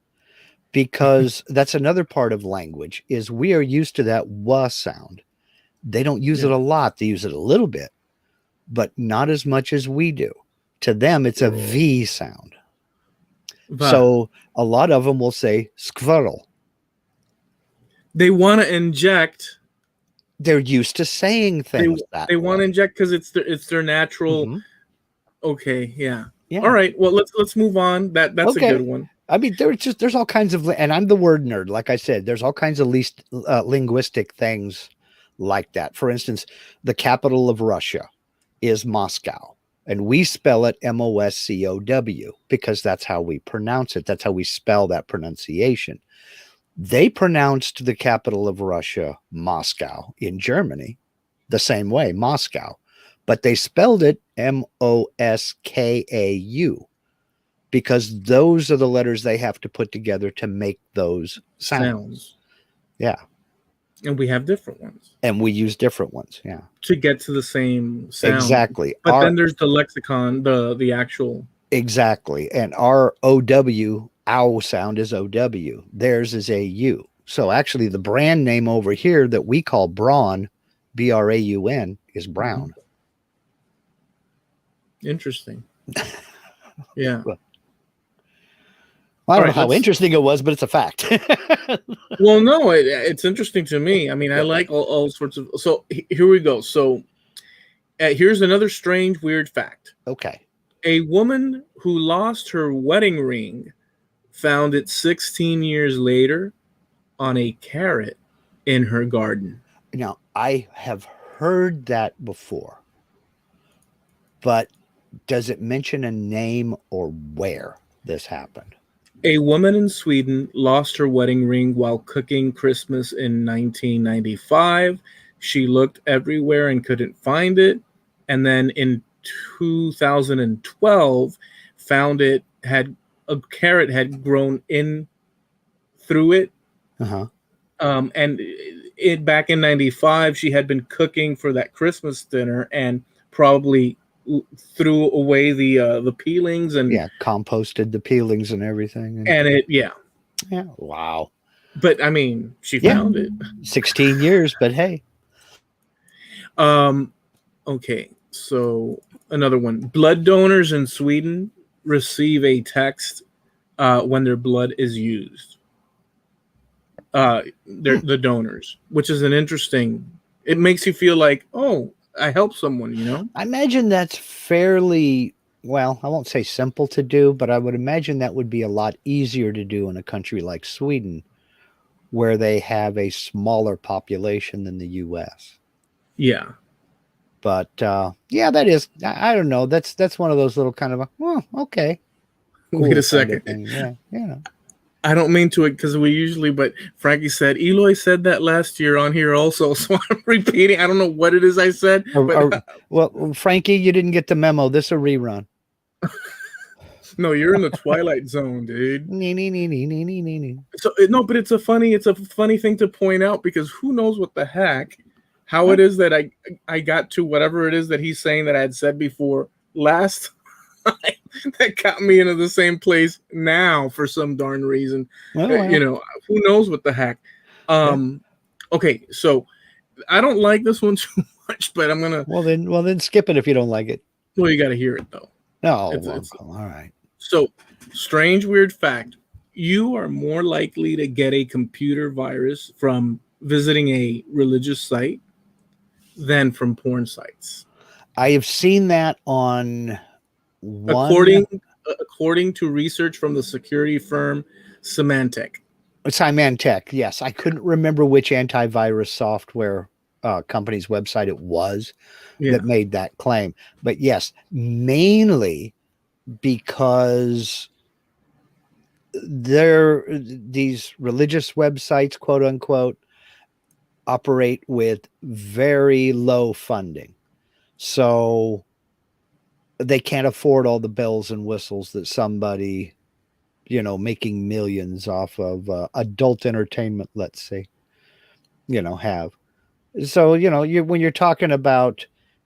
because that's another part of language is we are used to that "wa" sound. They don't use it a lot. They use it a little bit, but not as much as we do. To them, it's a V sound. So a lot of them will say squirrel. They want to inject. They're used to saying things. They want to inject because it's their natural. Okay, yeah. All right. Well, let's move on. That's a good one. I mean, there's all kinds of, and I'm the word nerd. Like I said, there's all kinds of linguistic things like that. For instance, the capital of Russia is Moscow, and we spell it Moscow because that's how we pronounce it. That's how we spell that pronunciation. They pronounced the capital of Russia, Moscow, in Germany, the same way, Moscow, but they spelled it Moskau because those are the letters they have to put together to make those sounds. Yeah. And we have different ones. And we use different ones, yeah. To get to the same sound. Exactly. But then there's the lexicon, the actual. Exactly. And our OW, ow sound is OW. Theirs is AU. So actually the brand name over here that we call Braun, Braun, is Brown. Interesting. Yeah. Well, I don't know how interesting it was, but it's a fact. Well, no, it's interesting to me. I mean, I like all sorts of. So here we go. So here's another strange, weird fact. Okay. A woman who lost her wedding ring found it 16 years later on a carrot in her garden. Now, I have heard that before, but does it mention a name or where this happened? A woman in Sweden lost her wedding ring while cooking Christmas in 1995. She looked everywhere and couldn't find it. And then in 2012, found it had a carrot had grown in through it. Uh-huh. And it back in 95, she had been cooking for that Christmas dinner and probably threw away the peelings and Yeah, composted the peelings and everything. and it yeah. Yeah. Wow. But I mean, she Yeah. found it. 16 years, but hey. Okay, so another one. Blood donors in Sweden receive a text when their blood is used. They're the donors, which is an interesting. It makes you feel like, oh, I helped someone, you know. I imagine that's fairly, well, I won't say simple to do, but I would imagine that would be a lot easier to do in a country like Sweden, where they have a smaller population than the US. Yeah. But yeah, that is, I don't know. That's one of those little kind of, well, okay. Wait a second. Yeah. I don't mean to it because we usually, but Frankie said, Eloy said that last year on here also. So I'm repeating. I don't know what it is I said. Well, Frankie, you didn't get the memo. This is a rerun. No, you're in the Twilight Zone, dude. So no, but it's a funny thing to point out because who knows what the heck, how it is that I got to whatever it is that he's saying that I had said before last that got me into the same place now for some darn reason. Well. You know, who knows what the heck. Okay, so I don't like this one too much, but I'm gonna. Well then skip it if you don't like it. Well, you got to hear it though. No, all right. So, strange, weird fact: you are more likely to get a computer virus from visiting a religious site than from porn sites. I have seen that on. According to research from the security firm Symantec. Symantec, yes. I couldn't remember which antivirus software company's website it was that made that claim. But yes, mainly because these religious websites, quote unquote, operate with very low funding. So they can't afford all the bells and whistles that somebody, you know, making millions off of adult entertainment, let's say, you know, have. So, you know, when you're talking about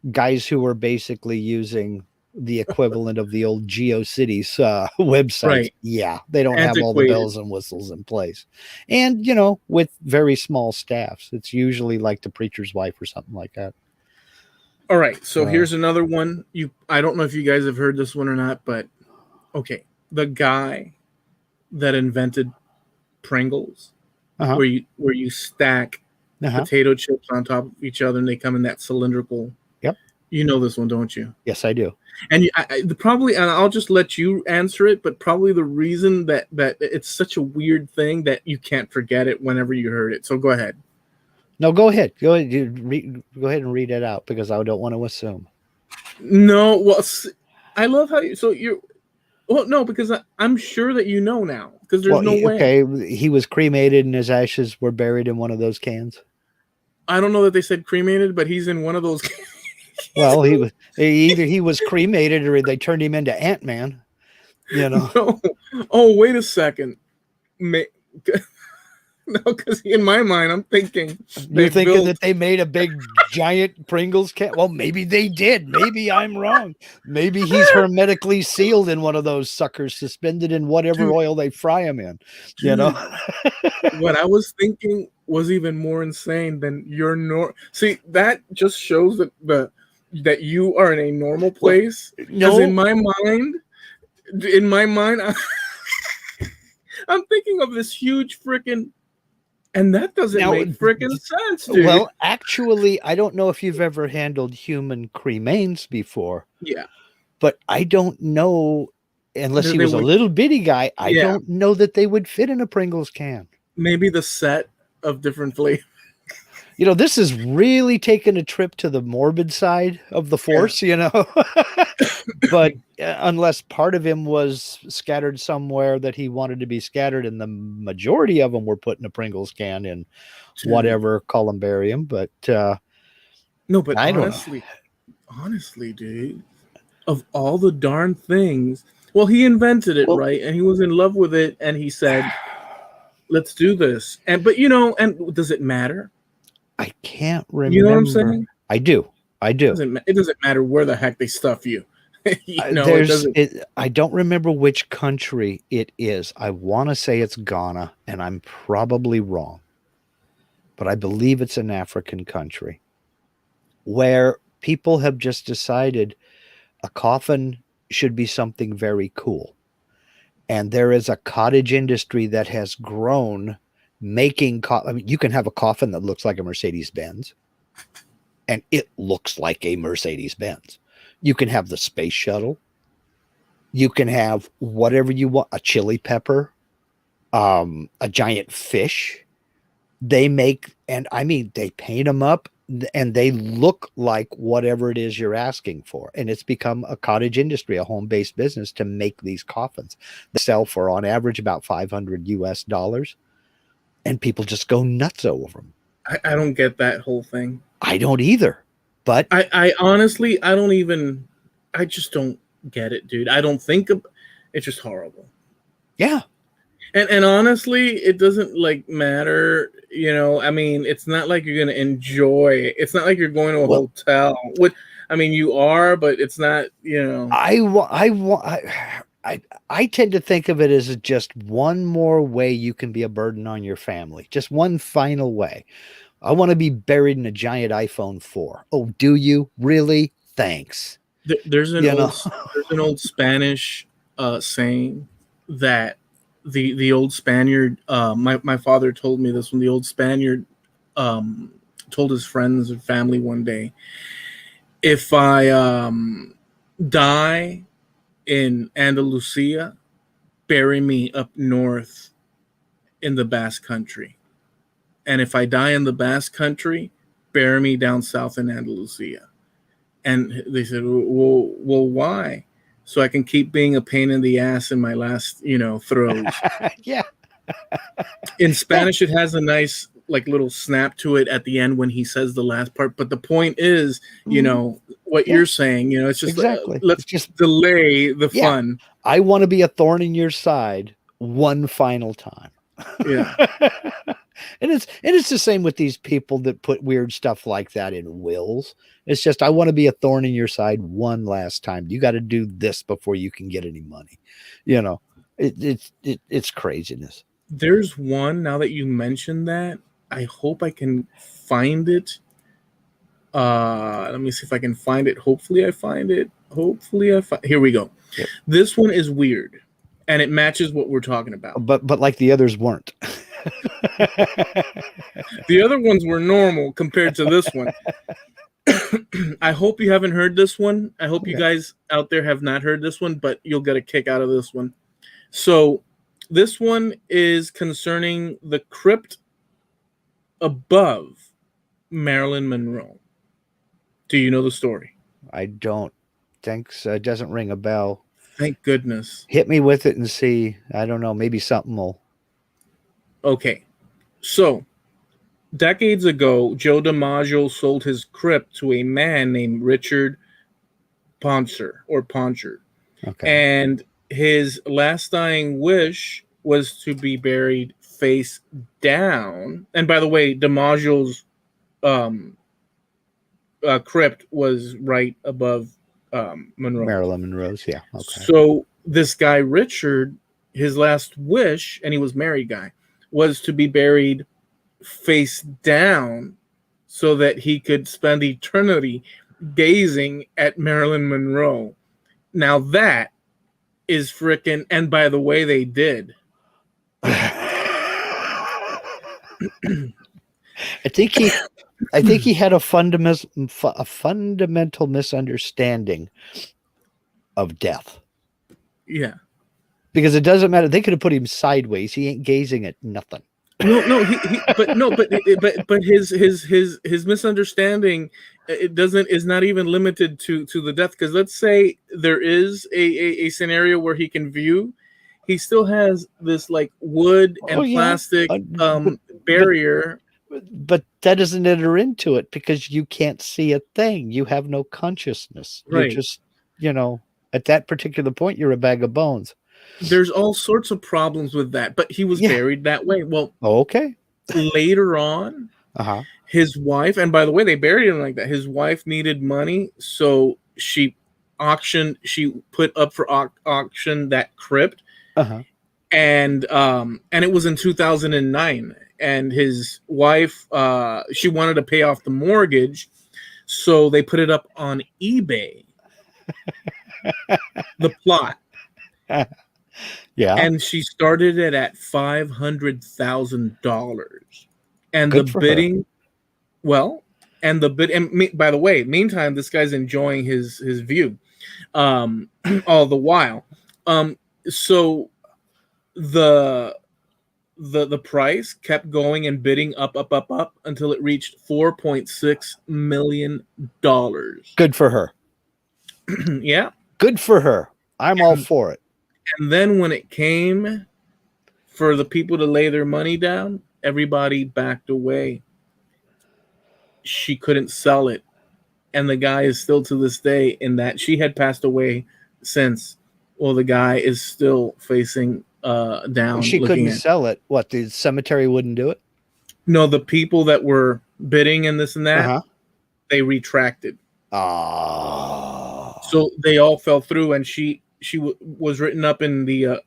guys who are basically using the equivalent of the old GeoCities websites, right. Yeah, they don't have all the bells and whistles in place. And, you know, with very small staffs, it's usually like the preacher's wife or something like that. All right, so here's another one. I don't know if you guys have heard this one or not, but okay, the guy that invented Pringles, where you stack potato chips on top of each other and they come in that cylindrical. Yep. You know this one, don't you? Yes, I do. And probably, and I'll just let you answer it, but probably the reason that it's such a weird thing that you can't forget it whenever you heard it. So go ahead. No, go ahead. Go ahead and read it out because I don't want to assume. No, well, I love how well, no, because I'm sure that you know now because there's no way. Okay, he was cremated and his ashes were buried in one of those cans. I don't know that they said cremated, but he's in one of those cans. Well, he was cremated or they turned him into Ant-Man, you know. No. Oh, wait a second. No, because in my mind, I'm thinking. You're thinking that they made a big, giant Pringles can? Well, maybe they did. Maybe I'm wrong. Maybe he's hermetically sealed in one of those suckers, suspended in whatever oil they fry him in. You know? What I was thinking was even more insane than your See, that just shows that you are in a normal place. Because in my mind, I'm thinking of this huge freaking. And that doesn't make freaking sense, dude. Well, actually, I don't know if you've ever handled human cremains before. Yeah. But I don't know, unless he was a little bitty guy, I don't know that they would fit in a Pringles can. Maybe the set of different flavors. You know, this is really taking a trip to the morbid side of the force, you know. But unless part of him was scattered somewhere that he wanted to be scattered, and the majority of them were put in a Pringles can in whatever columbarium. But no, but honestly, dude, of all the darn things, Well, he invented it, Well, right? And he was in love with it, and he said, "Let's do this." And but and does it matter? I can't You know what I'm remember. saying? I do. I do. It doesn't matter where the heck they stuff you. It doesn't. I don't remember which country it is. I want to say it's Ghana, and I'm probably wrong, but I believe it's an African country where people have just decided a coffin should be something very cool. And there is a cottage industry that has grown making I mean, you can have a coffin that looks like a Mercedes Benz, and it looks like a Mercedes Benz. You can have the space shuttle. You can have whatever you want, a chili pepper, a giant fish. They make, and I mean, they paint them up and they look like whatever it is you're asking for. And it's become a cottage industry, a home-based business to make these coffins. They sell for on average about $500 and people just go nuts over them. I don't get that whole thing. I don't either. But I honestly, I just don't get it, dude. I don't think it's just horrible. Yeah. And honestly, it doesn't matter, I mean, it's not like you're going to enjoy. It's not like you're going to a hotel. I mean, you are, but it's not, I tend to think of it as just one more way you can be a burden on your family. Just one final way. I want to be buried in a giant iPhone 4. Oh, do you? Really? Thanks. There's an old Spanish saying that the old Spaniard, my father told me this when the old Spaniard told his friends and family one day, if I die in Andalusia, bury me up north in the Basque Country. And if I die in the Basque Country, bury me down south in Andalusia. And they said, well, why? So I can keep being a pain in the ass in my last, throws. Yeah. In Spanish, it has a nice, little snap to it at the end when he says the last part. But the point is, what you're saying, it's just exactly. Let's just delay the fun. I want to be a thorn in your side one final time. Yeah. And it's the same with these people that put weird stuff like that in wills. It's just, I want to be a thorn in your side one last time. You got to do this before you can get any money. It's craziness. There's one, now that you mentioned that, I hope I can find it. Let me see if I can find it. Hopefully I find it. Here we go. Yep. This one is weird and it matches what we're talking about. But like the others weren't. The other ones were normal compared to this one. I hope you haven't heard this one. I hope you guys out there have not heard this one, but you'll get a kick out of this one. So this one is concerning the crypt above Marilyn Monroe. Do you know the story? I don't think so. It doesn't ring a bell. Thank goodness. Hit me with it and see. I don't know. Maybe something will. Okay. So, decades ago, Joe DiMaggio sold his crypt to a man named Richard Poncher. Okay. And his last dying wish was to be buried face down. And by the way, DiMaggio's crypt was right above Monroe. Marilyn Monroe's, yeah. Okay. So this guy Richard, his last wish, and he was a married guy, was to be buried face down so that he could spend eternity gazing at Marilyn Monroe. Now that is freaking, and by the way, they did. I think he had a fundamental misunderstanding of death. Yeah. Because it doesn't matter. They could have put him sideways. He ain't gazing at nothing. But his misunderstanding is not even limited to the death. Because let's say there is a scenario where he can view, he still has this wood and plastic barrier. But that doesn't enter into it because you can't see a thing. You have no consciousness. Right. You're just, At that particular point, you're a bag of bones. There's all sorts of problems with that, but he was buried that way. Well, okay. Later on, his wife, and by the way, they buried him like that. His wife needed money, so she put up for auction that crypt. And it was in 2009, and his wife, she wanted to pay off the mortgage, so they put it up on eBay. The plot. And she started it at $500,000. And Good the for bidding, her. well, and the bid, and by the way, meantime, this guy's enjoying his view, all the while. So the price kept going and bidding up until it reached $4.6 million. Good for her. Yeah. Good for her. I'm all for it. And then when it came for the people to lay their money down, everybody backed away. She couldn't sell it. And the guy is still to this day in that she had passed away since. Well, the guy is still facing down. She couldn't sell it. What, the cemetery wouldn't do it? No, the people that were bidding and this and that, they retracted. So they all fell through, and she was written up in the.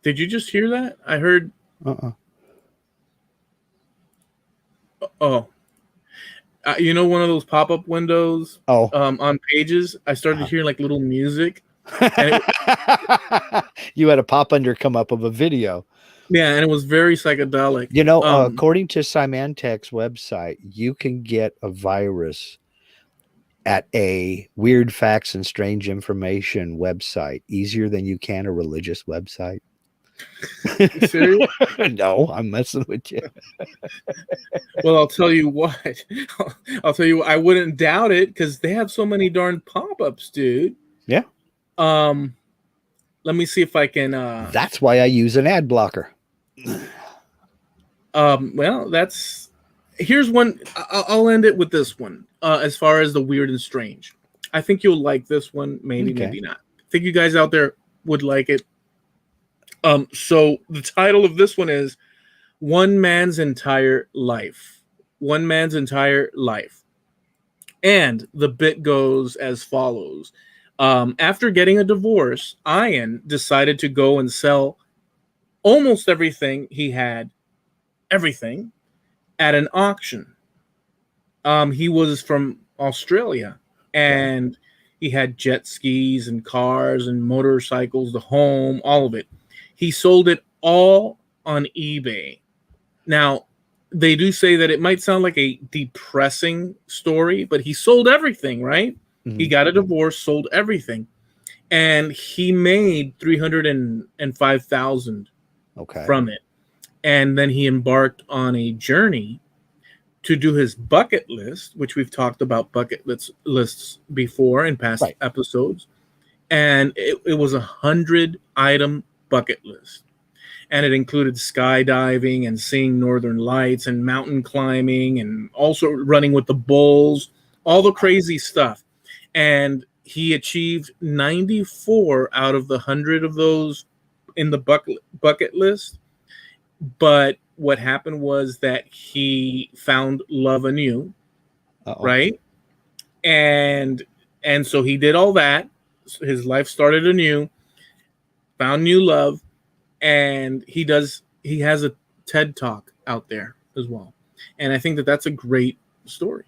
Did you just hear that? I heard. Oh. You know, one of those pop-up windows. On Pages, I started hearing like little music. And you had a pop under come up of a video. Yeah, and it was very psychedelic. You know, according to Symantec's website, you can get a virus at a weird facts and strange information website easier than you can a religious website. Serious? No, I'm messing with you. Well, I'll tell you what. I wouldn't doubt it because they have so many darn pop-ups, dude. Yeah. Let me see if I can. That's why I use an ad blocker. Well, here's one. I'll end it with this one. As far as the weird and strange, I think you'll like this one. Maybe not. I think you guys out there would like it. So the title of this one is One Man's Entire Life. One Man's Entire Life. And the bit goes as follows. After getting a divorce, Ian decided to go and sell almost everything he had, everything, at an auction. He was from Australia, and he had jet skis and cars and motorcycles, the home, all of it. He sold it all on eBay. Now, they do say that it might sound like a depressing story, but he sold everything, right? Mm-hmm. He got a divorce, sold everything, and he made $305,000 from it. And then he embarked on a journey to do his bucket list, which we've talked about bucket lists before in past episodes. And it was 100-item bucket list. And it included skydiving and seeing northern lights and mountain climbing and also running with the bulls, all the crazy stuff. And he achieved 94 out of the 100 of those in the bucket list. But what happened was that he found love anew, right? And so he did all that. His life started anew, found new love, and he has a TED Talk out there as well. And I think that that's a great story.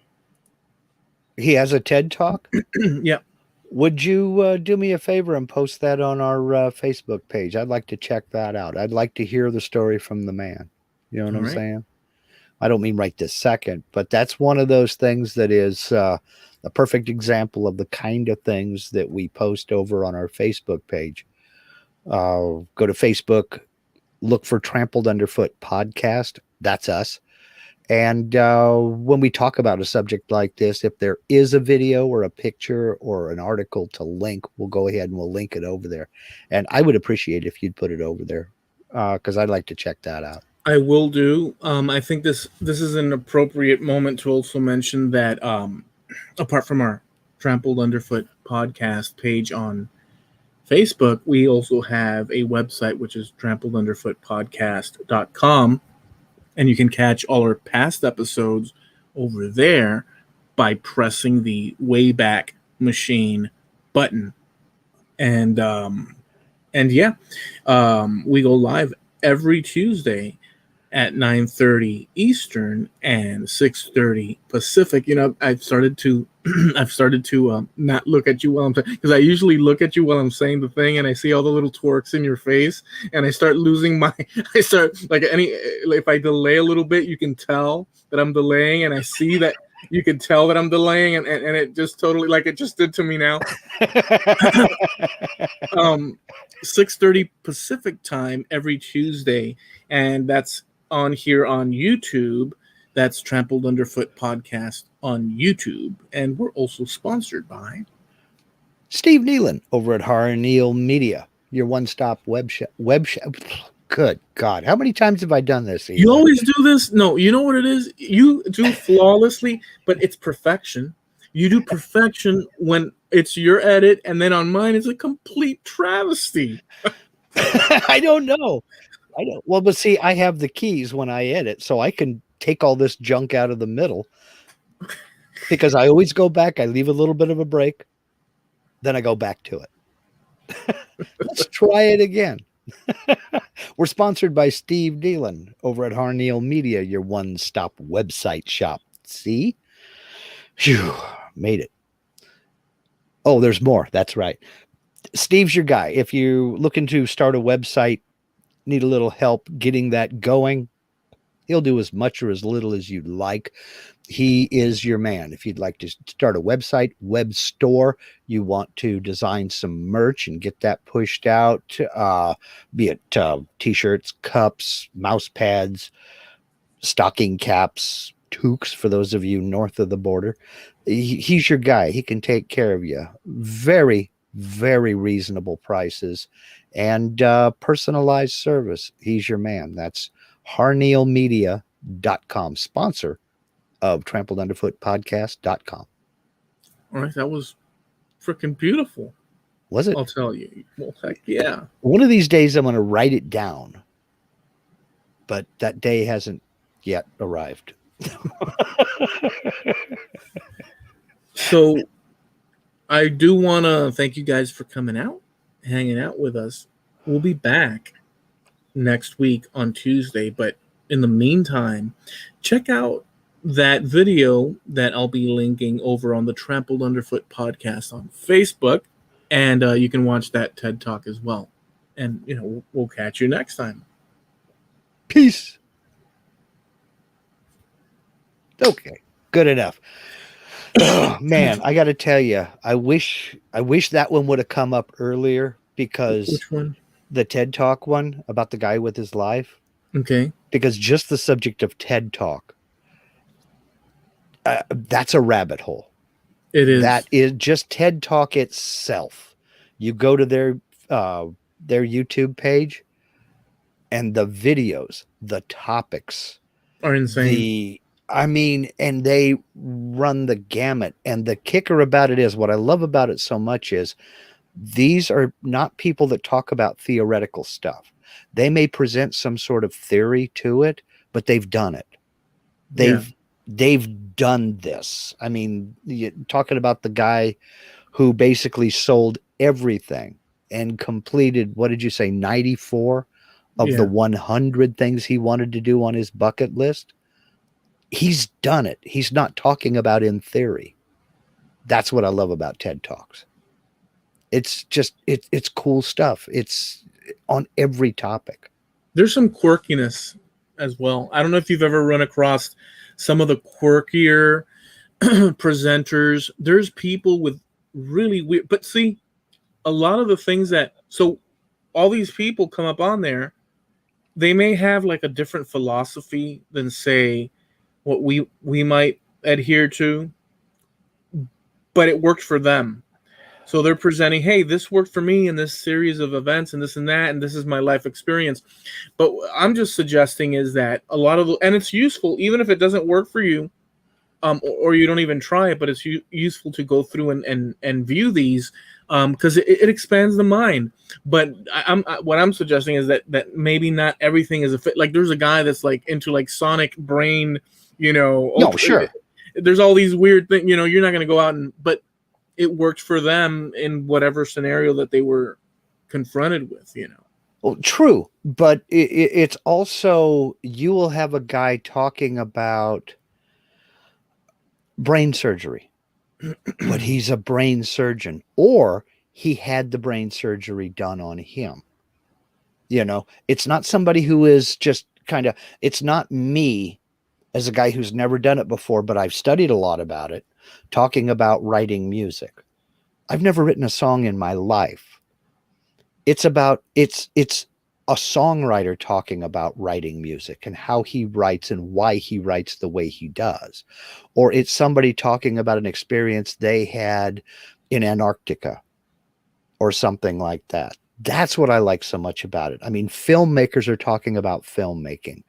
He has a TED Talk? Yeah. Would you do me a favor and post that on our Facebook page? I'd like to check that out. I'd like to hear the story from the man. You know what I'm saying? I don't mean right this second, but that's one of those things that is a perfect example of the kind of things that we post over on our Facebook page. Go to Facebook, look for Trampled Underfoot Podcast. That's us. And when we talk about a subject like this, if there is a video or a picture or an article to link, we'll go ahead and we'll link it over there. And I would appreciate if you'd put it over there because I'd like to check that out. I will do. I think this is an appropriate moment to also mention that apart from our Trampled Underfoot Podcast page on Facebook, we also have a website, which is trampledunderfootpodcast.com. And you can catch all our past episodes over there by pressing the Wayback Machine button. And yeah, we go live every Tuesday at 9:30 Eastern and 6:30 Pacific. You know, I've started to not look at you while I'm saying, because I usually look at you while I'm saying the thing, and I see all the little twerks in your face, and I start losing my. I start if I delay a little bit, you can tell that I'm delaying, and I see that you can tell that I'm delaying, and it just totally, like it just did to me now. 6:30 Pacific time every Tuesday, and that's on here on YouTube. That's Trampled Underfoot Podcast on YouTube, and we're also sponsored by Steve Nealon over at Horror Neal Media, your one-stop web shop. Good God, how many times have I done this? You always do this. No, you know what it is. You do flawlessly, but it's perfection. You do perfection when it's your edit, and then on mine it's a complete travesty. I don't know. I don't. Well, but see, I have the keys when I edit, so I can take all this junk out of the middle, because I always go back. I leave a little bit of a break, then I go back to it. Let's try it again. We're sponsored by Steve Nealon over at Horror Neal Media, your one-stop website shop. See? Phew, made it. Oh, there's more. That's right. Steve's your guy. If you're looking to start a website, need a little help getting that going, he'll do as much or as little as you'd like. He is your man. If you'd like to start a website, web store, you want to design some merch and get that pushed out, be it t-shirts, cups, mouse pads, stocking caps, toques for those of you north of the border. He's your guy. He can take care of you. Very, very reasonable prices and personalized service. He's your man. That's harnealmedia.com, sponsor of trampledunderfootpodcast.com. All right, that was freaking beautiful. Was it? I'll tell you. Well, heck yeah. One of these days I'm going to write it down, but that day hasn't yet arrived. So I do want to thank you guys for coming out, hanging out with us. We'll be back next week on Tuesday, but in the meantime, check out that video that I'll be linking over on the Trampled Underfoot Podcast on Facebook, and you can watch that TED Talk as well. And, you know, we'll catch you next time. Peace. Okay, good enough. Oh, man, I got to tell you, I wish that one would have come up earlier, because Which one? The TED Talk one about the guy with his life. Okay. Because just the subject of TED Talk, that's a rabbit hole. It is. That is just TED Talk itself. You go to their YouTube page, and the videos, the topics Are insane. And they run the gamut. And the kicker about it is, what I love about it so much is, these are not people that talk about theoretical stuff. They may present some sort of theory to it, but they've done it. They've done this. I mean, you're talking about the guy who basically sold everything and completed, what did you say, 94 of the 100 things he wanted to do on his bucket list. He's done it. He's not talking about in theory. That's what I love about TED Talks. It's just, it's cool stuff. It's on every topic. There's some quirkiness as well. I don't know if you've ever run across some of the quirkier presenters. There's people with really weird, but see, a lot of the things so all these people come up on there, they may have like a different philosophy than, say, what we might adhere to, but it worked for them. So they're presenting, hey, this worked for me in this series of events and this and that, and this is my life experience. But I'm just suggesting is that a lot of and it's useful, even if it doesn't work for you, or you don't even try it, but it's useful to go through and view these, because it expands the mind. But what I'm suggesting is that maybe not everything is a fit. Like there's a guy that's like into like sonic brain, No, sure. There's all these weird things, you're not going to go out but it worked for them in whatever scenario that they were confronted with, Well, true, but it's also, you will have a guy talking about brain surgery, but he's a brain surgeon, or he had the brain surgery done on him. It's not somebody who is just it's not me as a guy who's never done it before, but I've studied a lot about it, talking about writing music. I've never written a song in my life. It's a songwriter talking about writing music and how he writes and why he writes the way he does. Or it's somebody talking about an experience they had in Antarctica or something like that. That's what I like so much about it. I mean, filmmakers are talking about filmmaking.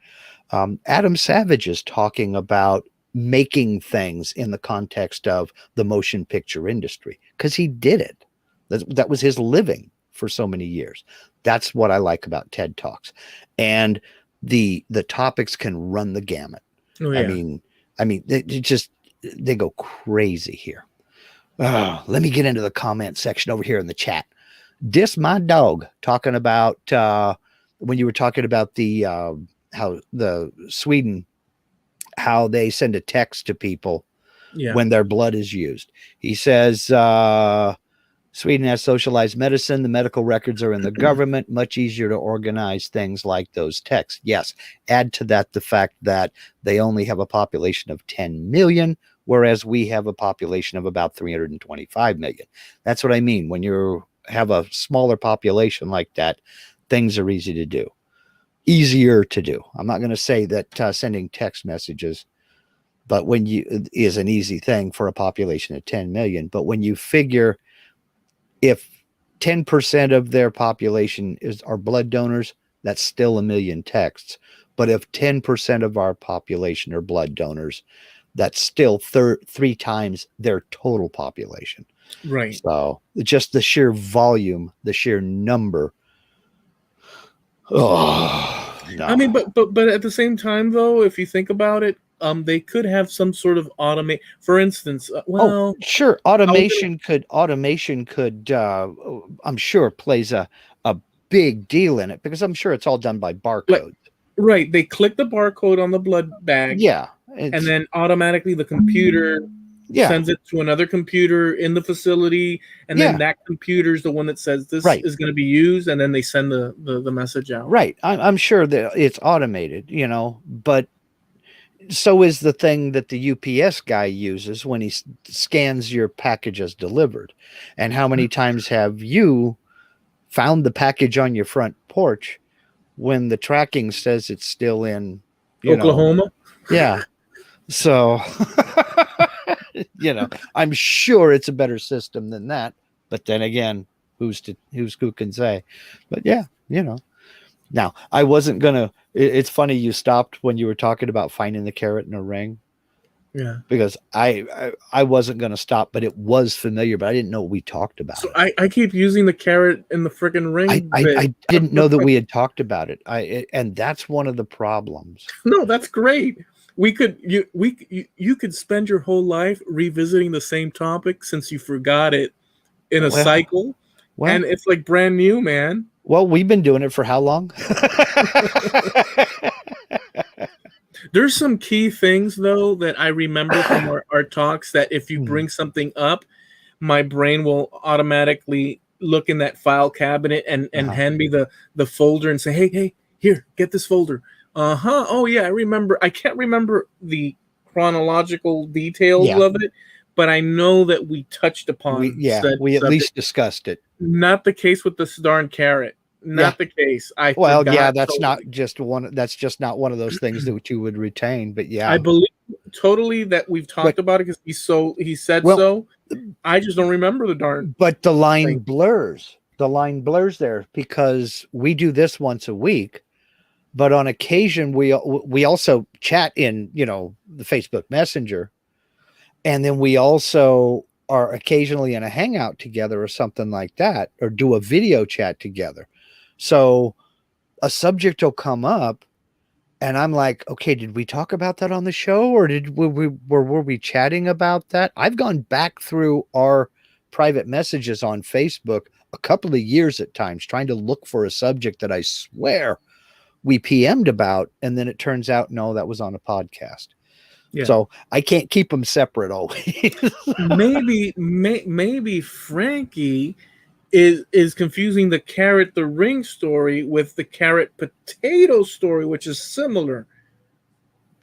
Adam Savage is talking about making things in the context of the motion picture industry because he did it. That was his living for so many years. That's what I like about TED Talks. And the topics can run the gamut. Oh, yeah. I mean, they go crazy here. Let me get into the comment section over here in the chat. Dis my dog, talking about when you were talking about the how the Sweden, how they send a text to people when their blood is used. He says Sweden has socialized medicine. The medical records are in the government. Much easier to organize things like those texts. Yes. Add to that the fact that they only have a population of 10 million, whereas we have a population of about 325 million. That's what I mean. When you have a smaller population like that, things are easy to do. Easier to do. I'm not going to say that sending text messages, but is an easy thing for a population of 10 million. But when you figure if 10% of their population are blood donors, that's still 1 million texts. But if 10% of our population are blood donors, that's still 3 times their total population. Right. So just the sheer volume, the sheer number. Oh, no. I mean, but at the same time, though, if you think about it, they could have some sort of automate. For instance, sure, automation could. I'm sure plays a big deal in it because I'm sure it's all done by barcodes. Right. They click the barcode on the blood bag. Yeah, and then automatically the computer sends it to another computer in the facility, and then that computer is the one that says this is going to be used, and then they send the message out. Right. I'm sure that it's automated, but so is the thing that the UPS guy uses when he scans your package as delivered. And how many times have you found the package on your front porch when the tracking says it's still in Oklahoma? Yeah. So, I'm sure it's a better system than that. But then again, who can say? But yeah, Now, I wasn't gonna. It's funny you stopped when you were talking about finding the carrot in a ring. Yeah, because I wasn't gonna stop, but it was familiar, but I didn't know we talked about it. I keep using the carrot in the freaking ring. I didn't know that we had talked about it. And that's one of the problems. No, that's great. You could spend your whole life revisiting the same topic since you forgot it in a cycle, and it's like brand new, man. Well, we've been doing it for how long? There's some key things, though, that I remember from our talks that if you bring something up, my brain will automatically look in that file cabinet and hand me the folder and say, hey, here, get this folder. Oh, yeah, I remember. I can't remember the chronological details of it, but I know that we touched upon we at least discussed it. Not the case with this darn carrot. Not the case. That's just not one of those things that you would retain. But yeah, I believe totally that we've talked about it because he said so. I just don't remember the darn. But the line blurs. The line blurs there because we do this once a week. But on occasion, we also chat in, the Facebook Messenger. And then we also are occasionally in a hangout together or something like that, or do a video chat together. So a subject will come up and I'm like, okay, did we talk about that on the show, or were we chatting about that? I've gone back through our private messages on Facebook a couple of years at times trying to look for a subject that I swear we PM'd about, and then it turns out no, that was on a podcast. Yeah. So I can't keep them separate always. maybe Frankie is confusing the carrot the ring story with the carrot potato story, which is similar,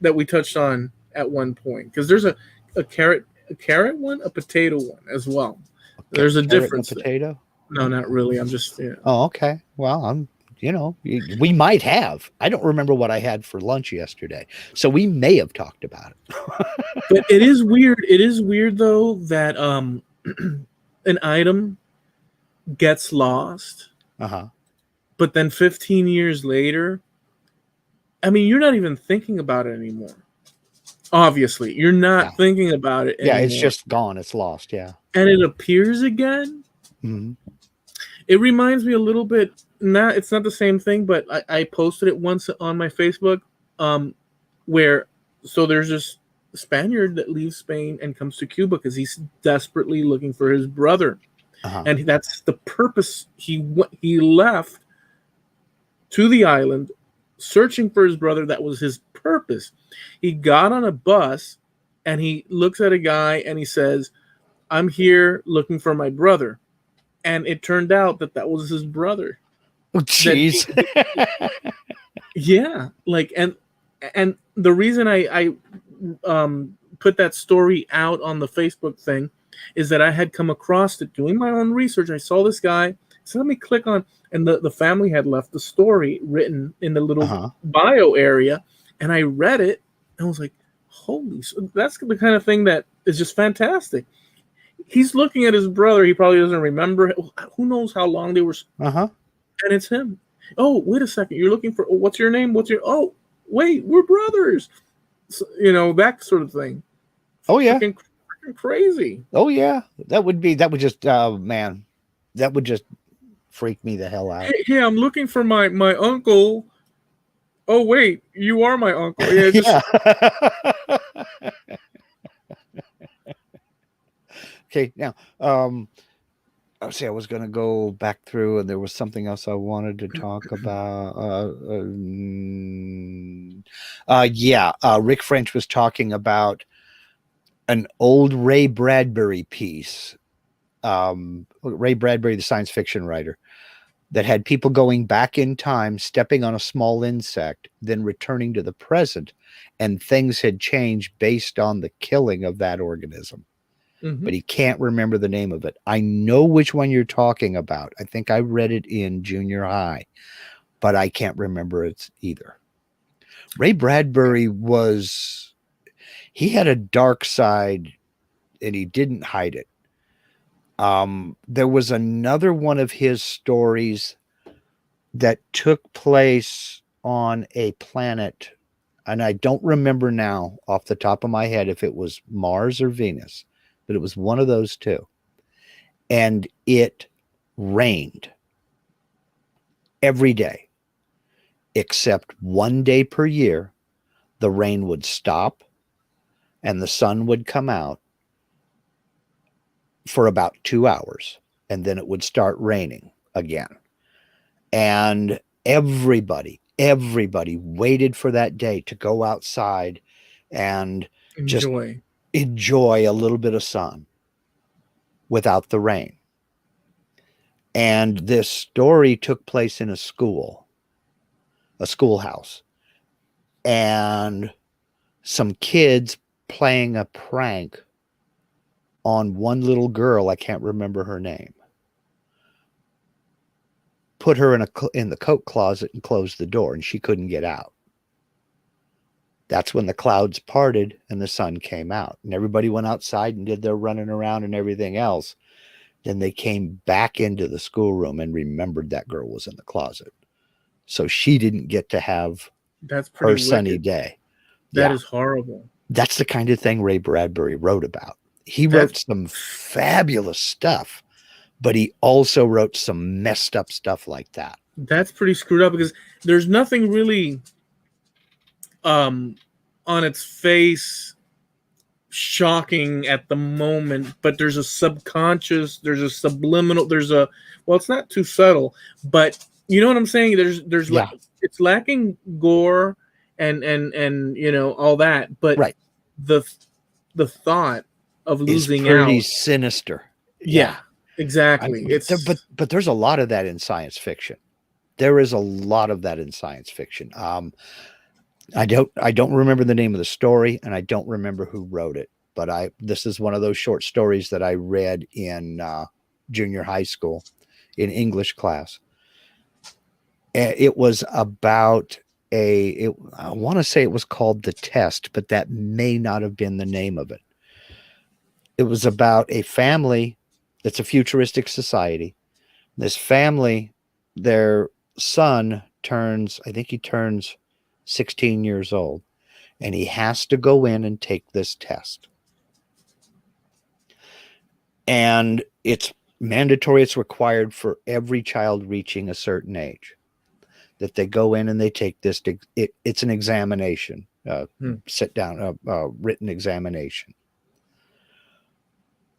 that we touched on at one point, because there's a carrot one, a potato one as well. Okay, There's a carrot and difference. potato. No, not really. I'm just Oh, okay. Well, we might have. I don't remember what I had for lunch yesterday, so we may have talked about it. But it is weird. It is weird though that an item gets lost, but then 15 years later, I mean, you're not even thinking about it anymore. Obviously, you're not thinking about it anymore. Yeah, it's just gone. It's lost. Yeah. And it appears again. Mm-hmm. It reminds me a little bit. It's not the same thing, but I posted it once on my Facebook, where there's this Spaniard that leaves Spain and comes to Cuba because he's desperately looking for his brother, and that's the purpose. He left to the island searching for his brother. That was his purpose. He got on a bus and he looks at a guy and he says, "I'm here looking for my brother." And it turned out that was his brother. Oh, jeez. Yeah, like and the reason I put that story out on the Facebook thing is that I had come across it doing my own research. I saw this guy, so let me click on, and the family had left the story written in the little bio area, and I read it and I was like, holy, so that's the kind of thing that is just fantastic. He's looking at his brother. He probably doesn't remember. Who knows how long they were. And it's him. Oh, wait a second. You're looking for, what's your name? Oh, wait, we're brothers. So, that sort of thing. Oh, yeah. Freaking crazy. Oh, yeah. That would just, man, that would just freak me the hell out. Hey, I'm looking for my uncle. Oh, wait, you are my uncle. Yeah. Okay, now, see, I was going to go back through, and there was something else I wanted to talk about. Rick French was talking about an old Ray Bradbury piece. Ray Bradbury, the science fiction writer, that had people going back in time, stepping on a small insect, then returning to the present, and things had changed based on the killing of that organism. But he can't remember the name of it. I know which one you're talking about. I think I read it in junior high, but I can't remember it either. Ray Bradbury he had a dark side and he didn't hide it. There was another one of his stories that took place on a planet, and I don't remember now off the top of my head if it was Mars or Venus, but it was one of those two. And it rained every day, except one day per year. The rain would stop and the sun would come out for about 2 hours, and then it would start raining again. And everybody waited for that day to go outside and enjoy a little bit of sun without the rain. And this story took place in a schoolhouse, and some kids playing a prank on one little girl. I can't remember her name. Put her in the coat closet and closed the door, and she couldn't get out. That's when the clouds parted and the sun came out, and everybody went outside and did their running around and everything else. Then they came back into the schoolroom and remembered that girl was in the closet. So she didn't get to have her sunny day. That is horrible. That's the kind of thing Ray Bradbury wrote about. He That's wrote some fabulous stuff, but he also wrote some messed up stuff like that. that's pretty screwed up because there's nothing really on its face shocking at the moment, but there's a subconscious, there's a subliminal, well, it's not too subtle, but you know what I'm saying? There's Yeah. it's lacking gore and all that, but Right. the thought of Is losing pretty out. sinister. Yeah, exactly. But there's a lot of that in science fiction. There is a lot of that in science fiction. I don't remember the name of the story, and I don't remember who wrote it, but this is one of those short stories that I read in junior high school in English class. It was about I want to say it was called The Test, but that may not have been the name of it. It was about a family that's a futuristic society. This family, their son turns 16 years old, and he has to go in and take this test. And it's mandatory, it's required for every child reaching a certain age that they go in and they take this. It's an examination, sit down, written examination.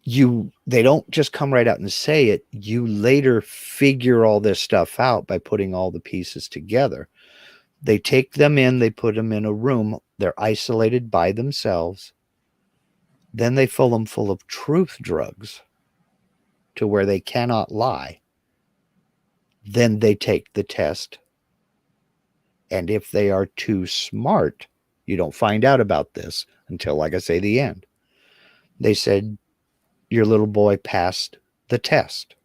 They don't just come right out and say it. You later figure all this stuff out by putting all the pieces together. They take them in, they put them in a room, they're isolated by themselves. Then they fill them full of truth drugs to where they cannot lie. Then they take the test. And if they are too smart, you don't find out about this until, like I say, the end. They said, your little boy passed the test.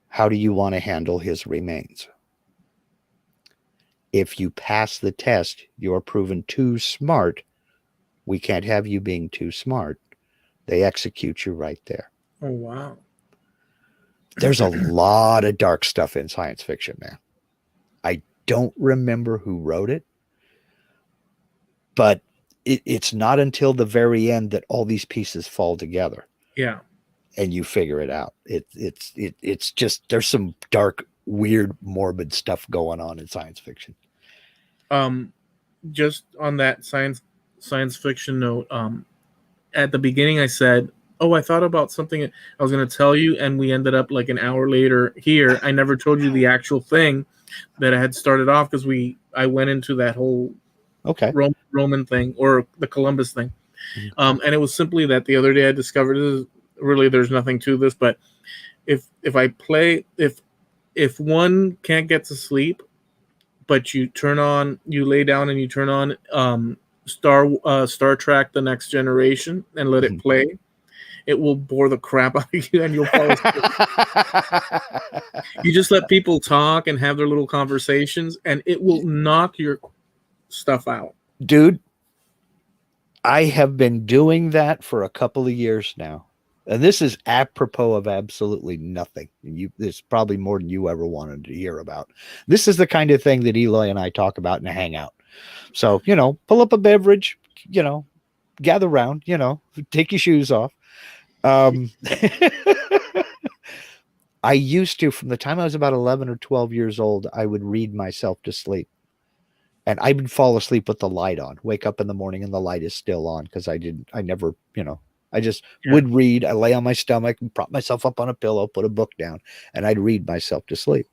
How do you want to handle his remains? If you pass the test, you're proven too smart. We can't have you being too smart. They execute you right there. Oh, wow. There's a lot of dark stuff in science fiction, man. I don't remember who wrote it, but it's not until the very end that all these pieces fall together. Yeah. And you figure it out. It's just, there's some dark, weird, morbid stuff going on in science fiction. Just on that science fiction note, at the beginning I said, I thought about something I was going to tell you, and we ended up like an hour later here. I never told you the actual thing that I had started off because I went into that whole Roman thing, or the Columbus thing. And it was simply that the other day I discovered really there's nothing to this, but if one can't get to sleep, but you lay down and you turn on Star Trek The Next Generation and let it play, it will bore the crap out of you and you'll fall asleep. You just let people talk and have their little conversations and it will knock your stuff out. Dude, I have been doing that for a couple of years now. And this is apropos of absolutely nothing. It's probably more than you ever wanted to hear about. This is the kind of thing that Eloy and I talk about in a hangout. So, pull up a beverage, gather around, take your shoes off. I used to, from the time I was about 11 or 12 years old, I would read myself to sleep. And I would fall asleep with the light on, wake up in the morning and the light is still on because I just would read. I lay on my stomach and prop myself up on a pillow, put a book down, and I'd read myself to sleep.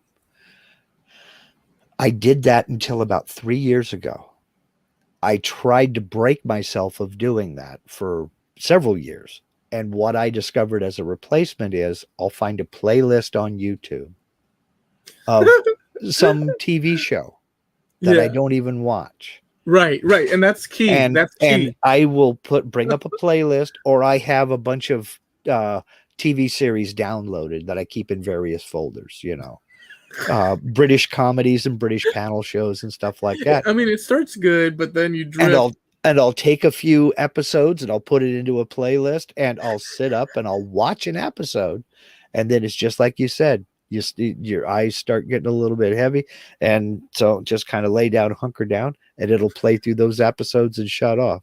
I did that until about 3 years ago. I tried to break myself of doing that for several years. And what I discovered as a replacement is I'll find a playlist on YouTube of some TV show that I don't even watch. Right. And that's key. And I will bring up a playlist, or I have a bunch of TV series downloaded that I keep in various folders, British comedies and British panel shows and stuff like that. I mean, it starts good, but then you drift. And I'll take a few episodes and I'll put it into a playlist and I'll sit up and I'll watch an episode. And then it's just like you said, your eyes start getting a little bit heavy. And so just kind of lay down, hunker down, and it'll play through those episodes and shut off.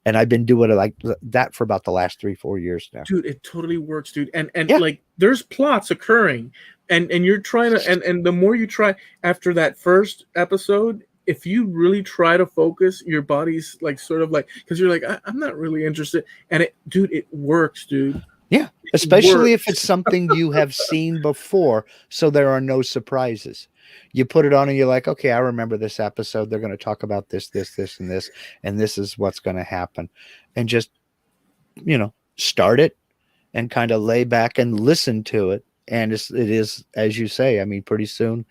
And I've been doing it like that for about the last 3-4 years now. Dude, it totally works, dude. And Yeah. like there's plots occurring and you're trying to and the more you try after that first episode, if you really try to focus, your body's like sort of like, because you're like, I'm not really interested. And it works, dude. Yeah. Especially if works. it's something you have seen before. So there are no surprises. You put it on and you're like, okay, I remember this episode. They're going to talk about this, this, this, and this, and this is what's going to happen. And just, start it and kind of lay back and listen to it. And it is, as you say, I mean, pretty soon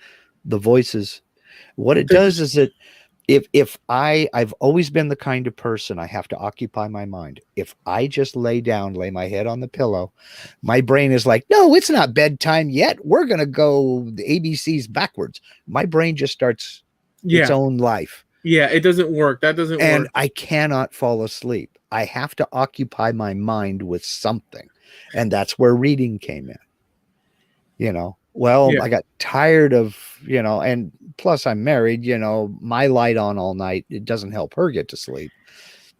the voices, what it does is that if I've always been the kind of person, I have to occupy my mind. If I just lay my head on the pillow, my brain is like, no, it's not bedtime yet. We're going to go the ABCs backwards. My brain just starts its own life. Yeah, it doesn't work. That doesn't work. And I cannot fall asleep. I have to occupy my mind with something. And that's where reading came in. I got tired of, and plus I'm married, my light on all night, it doesn't help her get to sleep.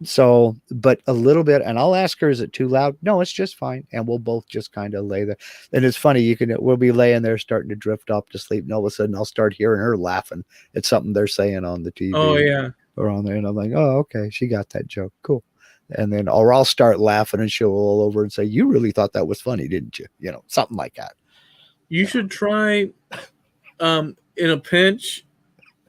So, but a little bit, and I'll ask her, is it too loud? No, it's just fine. And we'll both just kind of lay there. And it's funny, we'll be laying there starting to drift off to sleep. And all of a sudden I'll start hearing her laughing at something they're saying on the TV. Oh yeah. Or on there. And I'm like, oh, okay. She got that joke. Cool. And then, or I'll start laughing and she'll roll over and say, you really thought that was funny, didn't you? Something like that. You should try, in a pinch,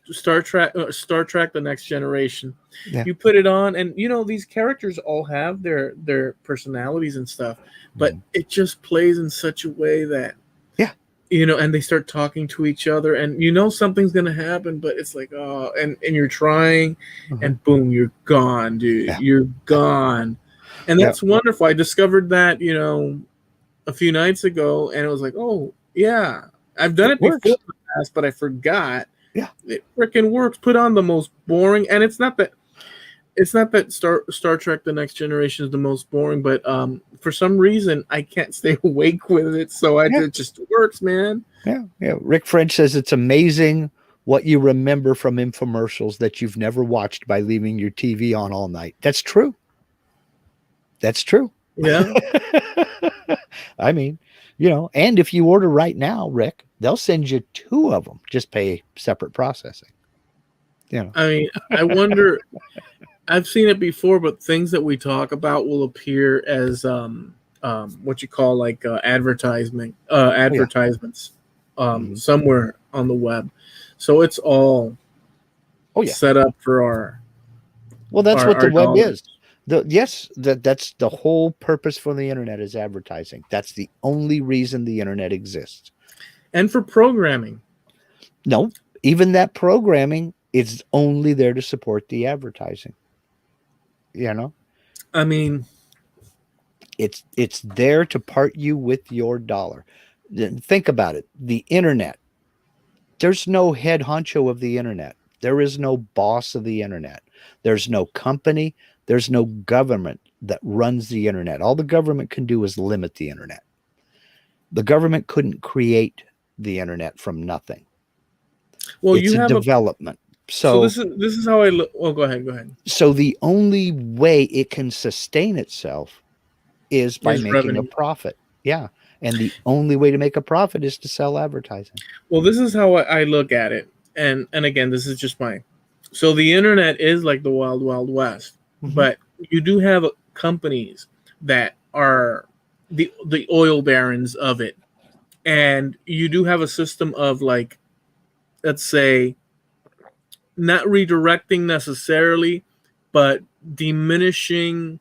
Star Trek: The Next Generation. Yeah. You put it on, and these characters all have their personalities and stuff, but it just plays in such a way that, and they start talking to each other, and something's gonna happen, but it's like, oh, and you're trying, and boom, you're gone, dude. Yeah. You're gone, and that's wonderful. I discovered that a few nights ago, and it was like, oh. Yeah, I've done it before in the past, but I forgot. Yeah, it freaking works. Put on the most boring, and it's not that Star Trek: The Next Generation is the most boring, but for some reason I can't stay awake with it, so it just works, man. Yeah. Rick French says it's amazing what you remember from infomercials that you've never watched by leaving your TV on all night. That's true. Yeah. I mean. And if you order right now, Rick, they'll send you 2 of them. Just pay separate processing. I mean, I wonder. I've seen it before, but things that we talk about will appear as what you call like advertisements somewhere on the web. So it's all set up for our. Well, that's what the web is. That's the whole purpose for the internet is advertising. That's the only reason the internet exists. And for programming. No, even that programming is only there to support the advertising. I mean, it's there to part you with your dollar. Think about it. The internet. There's no head honcho of the internet. There is no boss of the internet. There's no company. There's no government that runs the internet. All the government can do is limit the internet. The government couldn't create the internet from nothing. Well, it's a development. So this is how I look. Well, go ahead. So the only way it can sustain itself is by making revenue. A profit. Yeah. And the only way to make a profit is to sell advertising. Well, this is how I look at it. And again, this is just mine. So the internet is like the wild, wild west. But you do have companies that are the oil barons of it. And you do have a system of like, let's say, not redirecting necessarily, but diminishing.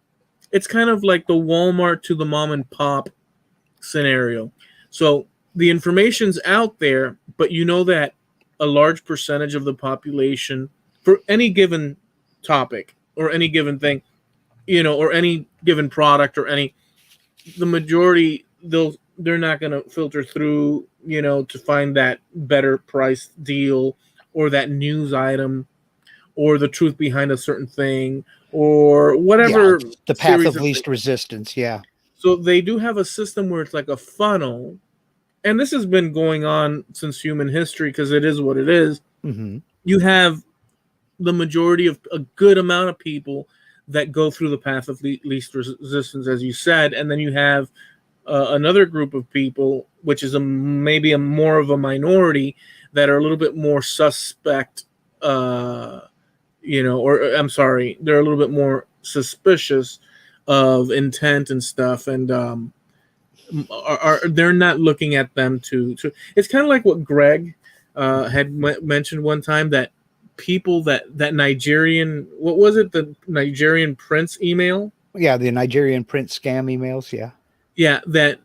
It's kind of like the Walmart to the mom and pop scenario. So the information's out there, but that a large percentage of the population for any given topic or any given thing, or any given product or the majority, they're not going to filter through, to find that better price deal or that news item or the truth behind a certain thing or whatever. Yeah, the path of least resistance. Yeah. So they do have a system where it's like a funnel. And this has been going on since human history because it is what it is. Mm-hmm. You have the majority of a good amount of people that go through the path of least resistance, as you said, and then you have another group of people, which is maybe a more of a minority, that are a little bit more suspect, or I'm sorry, they're a little bit more suspicious of intent and stuff, and they're not looking at them to it's kind of like what Greg had mentioned one time, that people that Nigerian, what was it, the Nigerian prince email? Yeah, the Nigerian prince scam emails. Yeah, that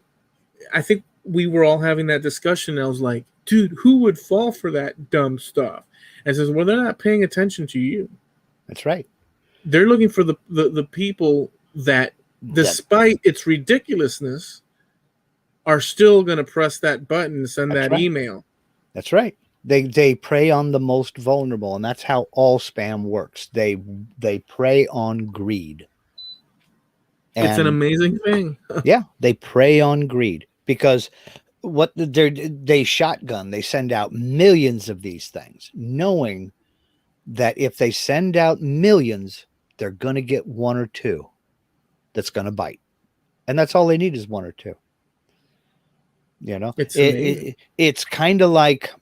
I think we were all having that discussion. And I was like, dude, who would fall for that dumb stuff? And says, well, they're not paying attention to you. That's right. They're looking for the people that, despite its ridiculousness, are still going to press that button and send that email. That's right. They prey on the most vulnerable, and that's how all spam works. They prey on greed. And it's an amazing thing. Yeah, they prey on greed because they shotgun. They send out millions of these things, knowing that if they send out millions, they're going to get one or two that's going to bite, and that's all they need is one or two. It's kind of like,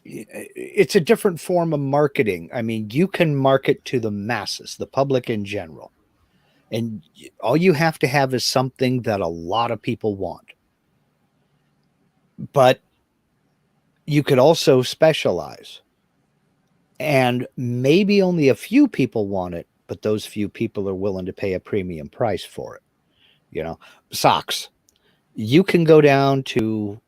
it's a different form of marketing. I mean, you can market to the masses, the public in general, and all you have to have is something that a lot of people want. But you could also specialize, and maybe only a few people want it, but those few people are willing to pay a premium price for it. Socks. You can go down to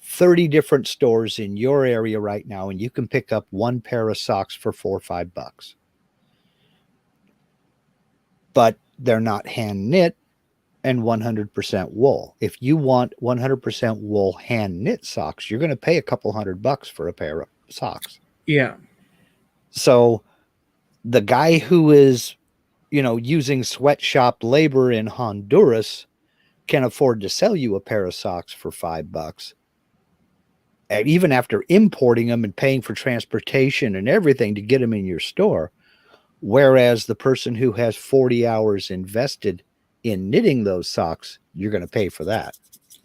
30 different stores in your area right now, and you can pick up one pair of socks for $4 or $5. But they're not hand knit and 100% wool. If you want 100% wool hand knit socks, you're going to pay a couple $100 for a pair of socks. Yeah. So the guy who is, using sweatshop labor in Honduras can afford to sell you a pair of socks for $5. And even after importing them and paying for transportation and everything to get them in your store. Whereas the person who has 40 hours invested in knitting those socks, you're going to pay for that.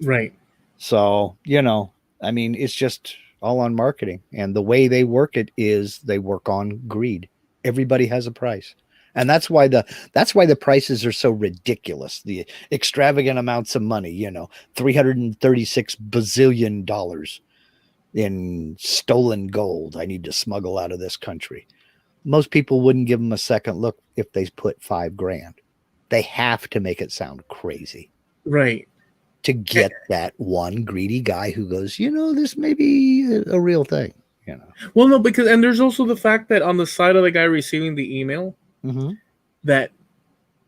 Right. So, it's just all on marketing. And the way they work it is they work on greed. Everybody has a price. And that's why the prices are so ridiculous. The extravagant amounts of money, $336 bazillion in stolen gold I need to smuggle out of this country. Most people wouldn't give them a second look if they put $5,000. They have to make it sound crazy. Right. To get that one greedy guy who goes, this may be a real thing. Well, no, and there's also the fact that on the side of the guy receiving the email, that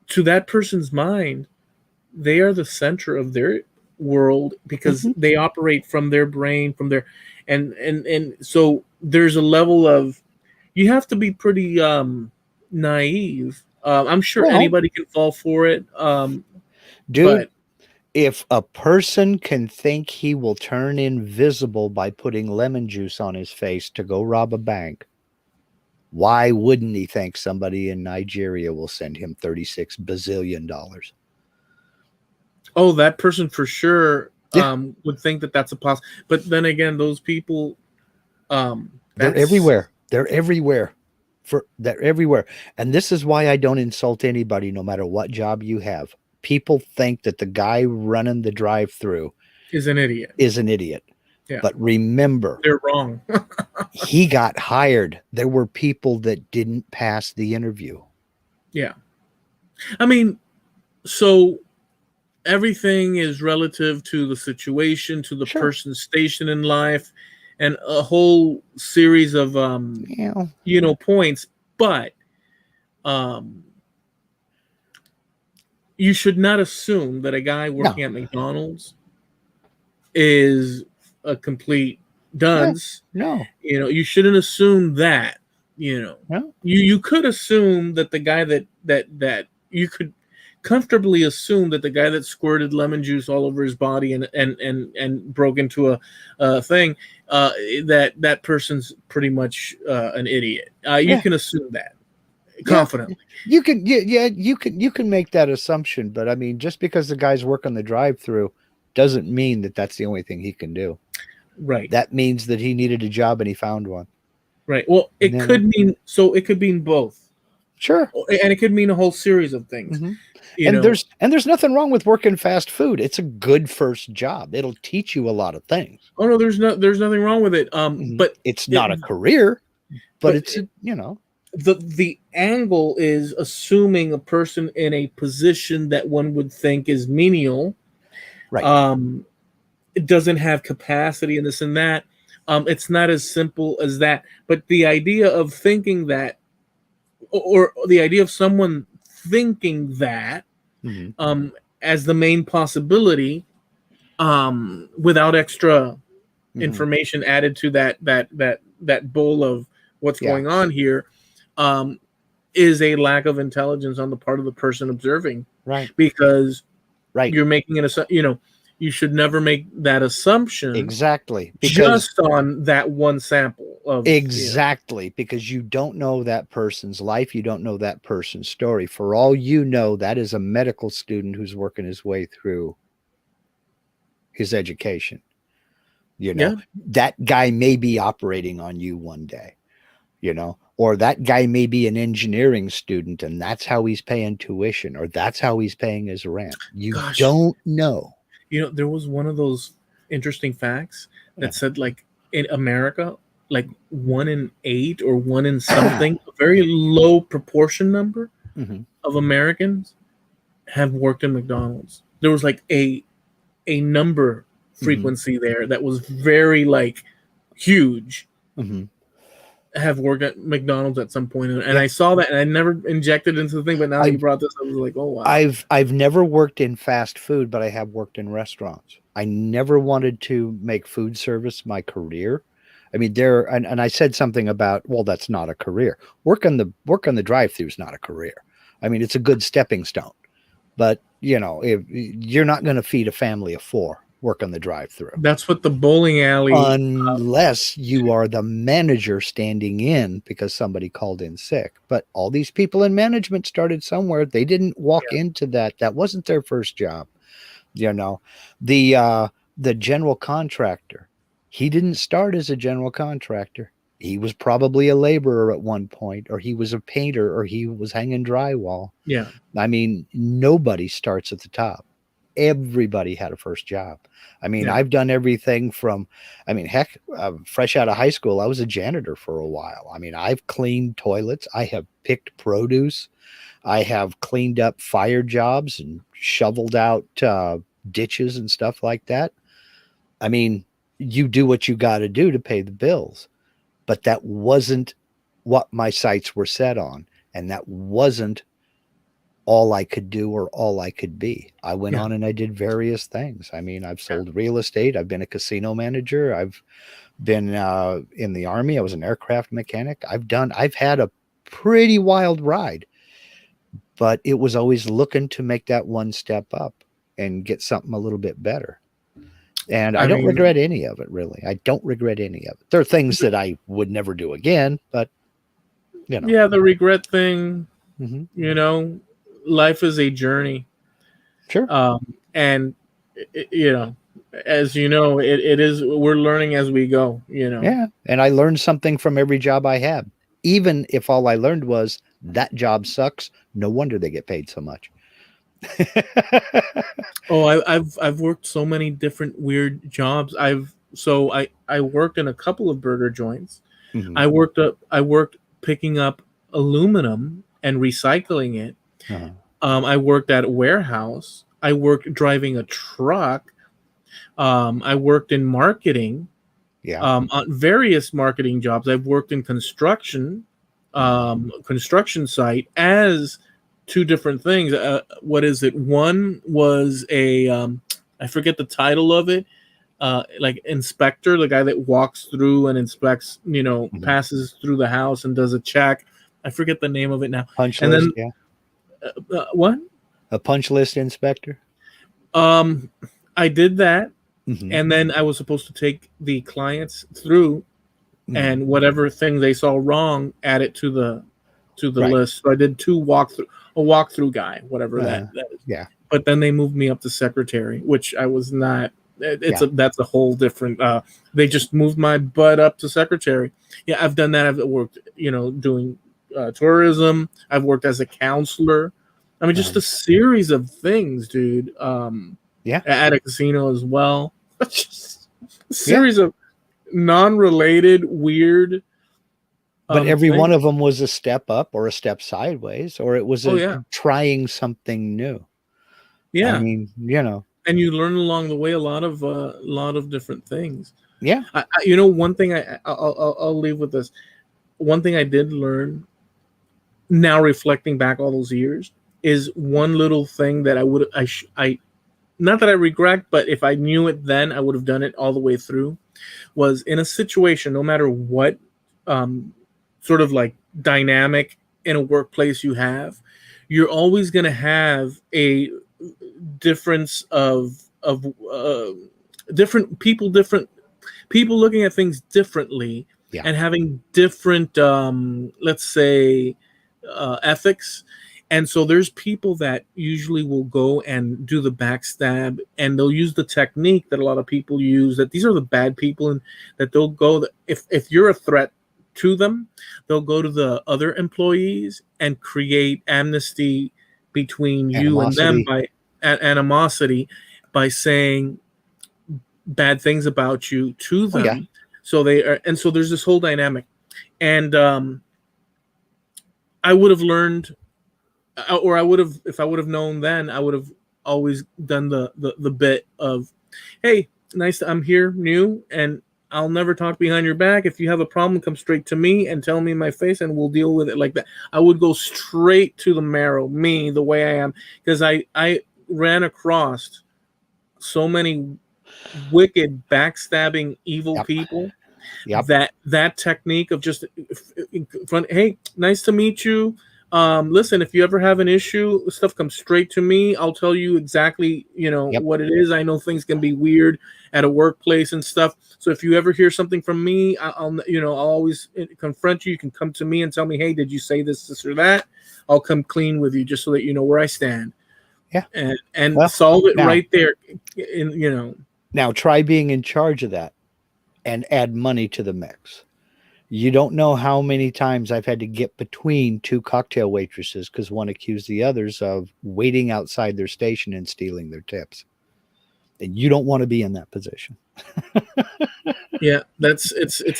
to that person's mind, they are the center of their world because they operate from their brain, from their, and so there's a level of, you have to be pretty naive. I'm sure anybody can fall for it. Dude, if a person can think he will turn invisible by putting lemon juice on his face to go rob a bank, why wouldn't he think somebody in Nigeria will send him $36 bazillion? Oh, that person for sure would think that that's a possible. But then again, those people, they're everywhere. They're everywhere. They're everywhere. And this is why I don't insult anybody, no matter what job you have. People think that the guy running the drive-through is an idiot. Yeah. But remember, they're wrong. He got hired. There were people that didn't pass the interview. Yeah. I mean, so everything is relative to the situation, to the person's station in life, and a whole series of points. But you should not assume that a guy working at McDonald's is a complete dunce. No. You shouldn't assume that. No. You could assume that the guy that you could comfortably assume that the guy that squirted lemon juice all over his body and broke into a thing, that person's pretty much an idiot. You can assume that. confidently. You can, you can make that assumption, but I mean, just because the guy's working the drive-through doesn't mean that that's the only thing he can do. Right. That means that he needed a job and he found one. Right. Well, it could mean both. Sure. And it could mean a whole series of things. Mm-hmm. You know, there's nothing wrong with working fast food. It's a good first job. It'll teach you a lot of things. oh no, there's nothing wrong with it. But it's not a career, but it's the angle is assuming a person in a position that one would think is menial, right? It doesn't have capacity and this and that. It's not as simple as that. But the idea of thinking that, or the idea of someone thinking that, as the main possibility, without extra information added to that bowl of what's going on here, is a lack of intelligence on the part of the person observing. Right. Because you're making an you should never make that assumption. Exactly. Just on that one sample of because you don't know that person's life, you don't know that person's story. For all you know, that is a medical student who's working his way through his education. That guy may be operating on you one day, or that guy may be an engineering student and that's how he's paying tuition, or that's how he's paying his rent. You don't know. There was one of those interesting facts that said, like, in America, like 1 in 8 or 1 in something, a very low proportion number of Americans have worked in McDonald's. There was like a number frequency there that was very like huge. Have worked at McDonald's at some point, and I saw that, and I never injected into the thing. But now you brought this, I was like, oh wow. I've never worked in fast food, but I have worked in restaurants. I never wanted to make food service my career. I mean, and I said something about, well, that's not a career. Work on the drive-through is not a career. I mean, it's a good stepping stone, but if you're not going to feed a family of 4. Work on the drive-through. That's what the bowling alley. Unless you are the manager standing in because somebody called in sick. But all these people in management started somewhere. They didn't walk into that. That wasn't their first job. The general contractor, he didn't start as a general contractor. He was probably a laborer at one point, or he was a painter, or he was hanging drywall. Yeah. I mean, nobody starts at the top. Everybody had a first job. I mean, I've done everything from, heck, fresh out of high school, I was a janitor for a while. I mean, I've cleaned toilets. I have picked produce. I have cleaned up fire jobs and shoveled out ditches and stuff like that. I mean, you do what you got to do to pay the bills, but that wasn't what my sights were set on. And that wasn't all I could do or all I could be. I went on and I did various things. I mean, I've sold real estate. I've been a casino manager. I've been in the Army. I was an aircraft mechanic. I've had a pretty wild ride, but it was always looking to make that one step up and get something a little bit better. And I don't regret any of it, really. I don't regret any of it. There are things that I would never do again, but Yeah, the regret thing, life is a journey. Sure. And as you know, it is, we're learning as we go, Yeah. And I learned something from every job I had. Even if all I learned was that job sucks, no wonder they get paid so much. I've worked so many different weird jobs. I worked in a couple of burger joints. I worked picking up aluminum and recycling it. I worked at a warehouse. I worked driving a truck. I worked in marketing. On various marketing jobs. I've worked in construction site as 2 different things. What is it? One was I forget the title of it. Like inspector, the guy that walks through and inspects, passes through the house and does a check. I forget the name of it now. Punch list, what? A punch list inspector? I did that. And then I was supposed to take the clients through and whatever thing they saw wrong, add it to the to the Right. list. So I did a walkthrough guy, whatever that is. Yeah. But then they moved me up to secretary, which I was not. That's a whole different. They just moved my butt up to secretary. Yeah, I've done that. I've worked, doing tourism. I've worked as a counselor. I mean, just a series of things, dude. Yeah. At a casino as well. Just a series of non-related, weird. But every things. one of them was a step up or a step sideways, or it was trying something new. Yeah. I mean, and you learn along the way a lot of different things. Yeah. One thing I'll leave with this. One thing I did learn now, reflecting back all those years, is one little thing that I not that I regret, but if I knew it then, I would have done it all the way through. Was in a situation, no matter what sort of like dynamic in a workplace you have, you're always going to have a difference of different people looking at things differently, and having different let's say ethics. And so there's people that usually will go and do the backstab, and they'll use the technique that a lot of people use, that these are the bad people, and that they'll go, if you're a threat to them, they'll go to the other employees and create amnesty between you and them by animosity, by saying bad things about you to them. So they are, and so there's this whole dynamic. And I would have learned, or I would have, if I would have known then, I would have always done the bit of, hey, I'm here new, and I'll never talk behind your back. If you have a problem, come straight to me and tell me in my face, and we'll deal with it like that. I would go straight to the marrow, me, the way I am, because I ran across so many wicked, backstabbing, evil people. That technique of just front, hey, nice to meet you. Listen, if you ever have an issue, stuff comes straight to me. I'll tell you exactly, what it is. I know things can be weird at a workplace and stuff. So if you ever hear something from me, I'll always confront you. You can come to me and tell me, hey, did you say this or that? I'll come clean with you just so that you know where I stand. Yeah. And solve it right there. Now try being in charge of that and add money to the mix. You don't know how many times I've had to get between two cocktail waitresses because one accused the others of waiting outside their station and stealing their tips. And you don't want to be in that position. Yeah, it's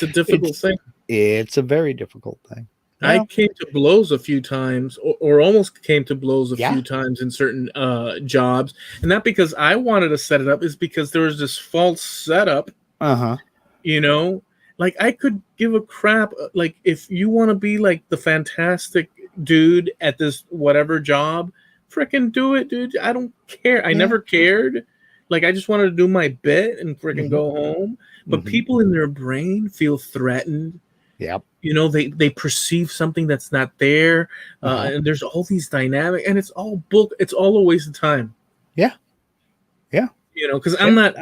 a difficult thing. It's a very difficult thing. I came to blows a few times, or almost came to blows a few times in certain jobs. And not because I wanted to set it up, is because there was this false setup. Like, I could give a crap. Like, if you want to be like the fantastic dude at this whatever job, freaking do it, dude. I don't care. I never cared. Like, I just wanted to do my bit and freaking go home. But people in their brain feel threatened. Yep. They perceive something that's not there. And there's all these dynamic, and it's all it's all a waste of time. Yeah. Yeah. Because I'm going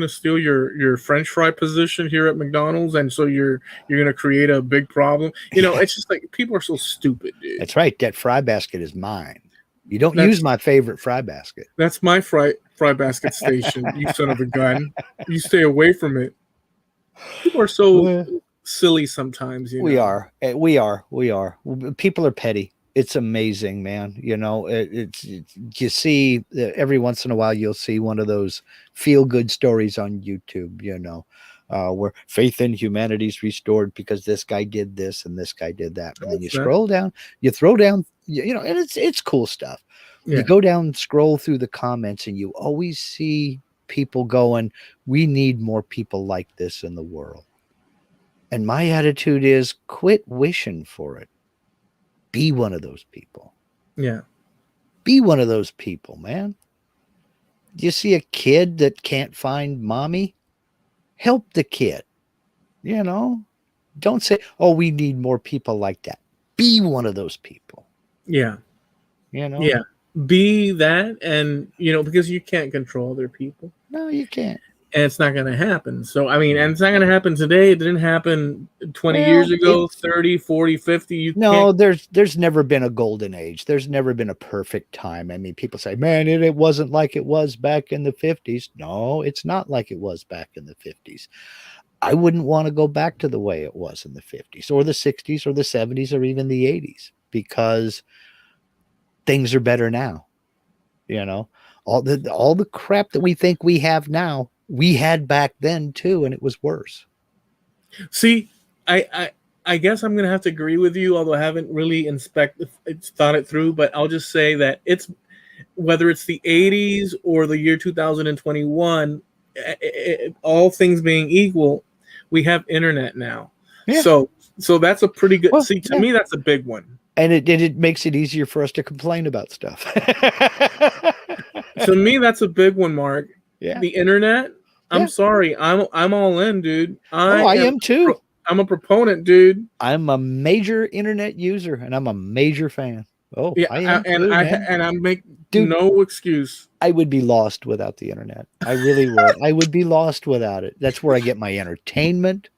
to steal your French fry position here at McDonald's, and so you're going to create a big problem. It's just like, people are so stupid, dude. That's right. That fry basket is mine. You don't use my favorite fry basket. That's my fry basket station. You son of a gun. You stay away from it. People are so silly sometimes. We are. People are petty. It's amazing, man. It's you see every once in a while you'll see one of those feel-good stories on YouTube, where faith in humanity is restored because this guy did this and this guy did that. And then you scroll down, you throw down, and it's cool stuff. Yeah. You go down, scroll through the comments, and you always see people going, we need more people like this in the world. And my attitude is, quit wishing for it. Be one of those people. Yeah. Be one of those people, man. You see a kid that can't find mommy? Help the kid. Don't say, oh, we need more people like that. Be one of those people. Yeah. Yeah. Be that, and because you can't control other people. No, you can't. and it's not going to happen. So, I mean, and it's not going to happen today. It didn't happen 20 years ago, 30, 40, 50. There's never been a golden age. There's never been a perfect time. I mean, people say, man, it wasn't like it was back in the 50s. No, it's not like it was back in the 50s. I wouldn't want to go back to the way it was in the 50s or the 60s or the 70s or even the 80s, because things are better now. You know, all the crap that we think we have now, we had back then too, and it was worse. See, I guess I'm gonna have to agree with you, although I haven't really thought it through. But I'll just say that it's whether it's the 80s or the year 2021, all things being equal, we have internet now. Yeah. So that's a pretty good. See, to me, that's a big one. And it makes it easier for us to complain about stuff. To me, that's a big one, Mark. Yeah. The internet. I'm sorry. I'm all in, dude. I am too. I'm a proponent, dude. I'm a major internet user, and I'm a major fan. Oh, yeah, I am too, and I make no excuse. I would be lost without the internet. I really would. I would be lost without it. That's where I get my entertainment.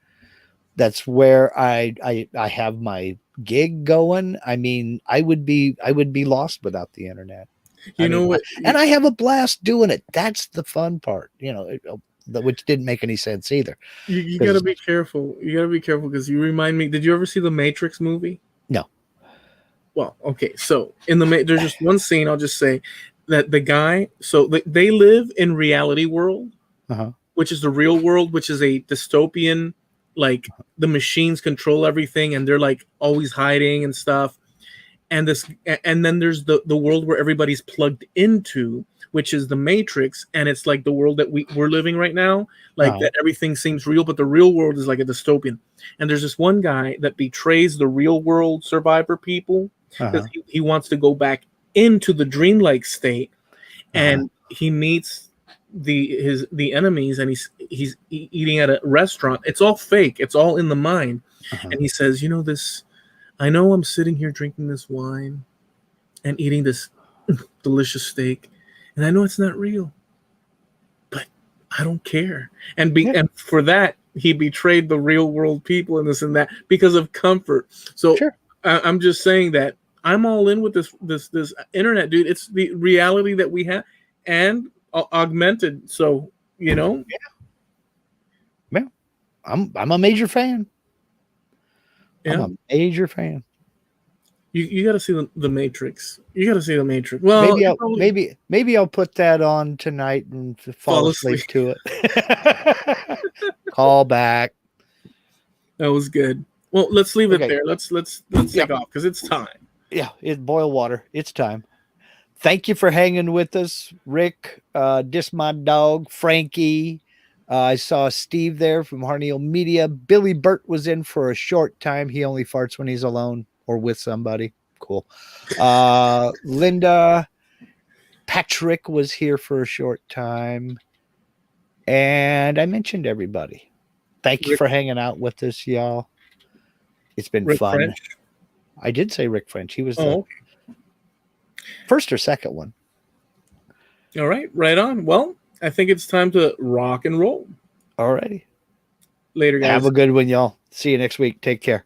That's where I have my gig going. I mean, I would be lost without the internet. You know what? And I have a blast doing it. That's the fun part, you know, which didn't make any sense either. You got to be careful. You got to be careful, because you remind me. Did you ever see the Matrix movie? No. Well, okay. So there's just one scene. I'll just say that the guy. So they live in reality world, which is the real world, which is a dystopian. Like the machines control everything, and they're like always hiding and stuff. And then there's the world where everybody's plugged into, which is the Matrix, and it's like the world that we're living right now, like that everything seems real, but the real world is like a dystopian. And there's this one guy that betrays the real world survivor people because he wants to go back into the dreamlike state, and he meets the enemies, and he's eating at a restaurant. It's all fake. It's all in the mind. And he says, you know, I know I'm sitting here drinking this wine and eating this delicious steak, and I know it's not real, but I don't care. And for that, he betrayed the real world people and this and that because of comfort. So I'm just saying that I'm all in with this internet, dude. It's the reality that we have and augmented. So, you know, I'm a major fan. Yeah. I'm a major fan. You got to see the Matrix. You got to see the Matrix. Well, maybe I'll put that on tonight and fall asleep to it. Call back. That was good. Well, let's leave it there. Let's take off because it's time. Yeah, it's boil water. It's time. Thank you for hanging with us, Rick. Dis my dog, Frankie. I saw Steve there from Harneal Media. Billy Burt was in for a short time. He only farts when he's alone or with somebody. Cool. Linda, Patrick was here for a short time. And I mentioned everybody. Thank you for hanging out with us, y'all. It's been fun. French? I did say Rick French. He was the first or second one. All right. Right on. Well, I think it's time to rock and roll. Alrighty. Later, guys. Have a good one, y'all. See you next week. Take care.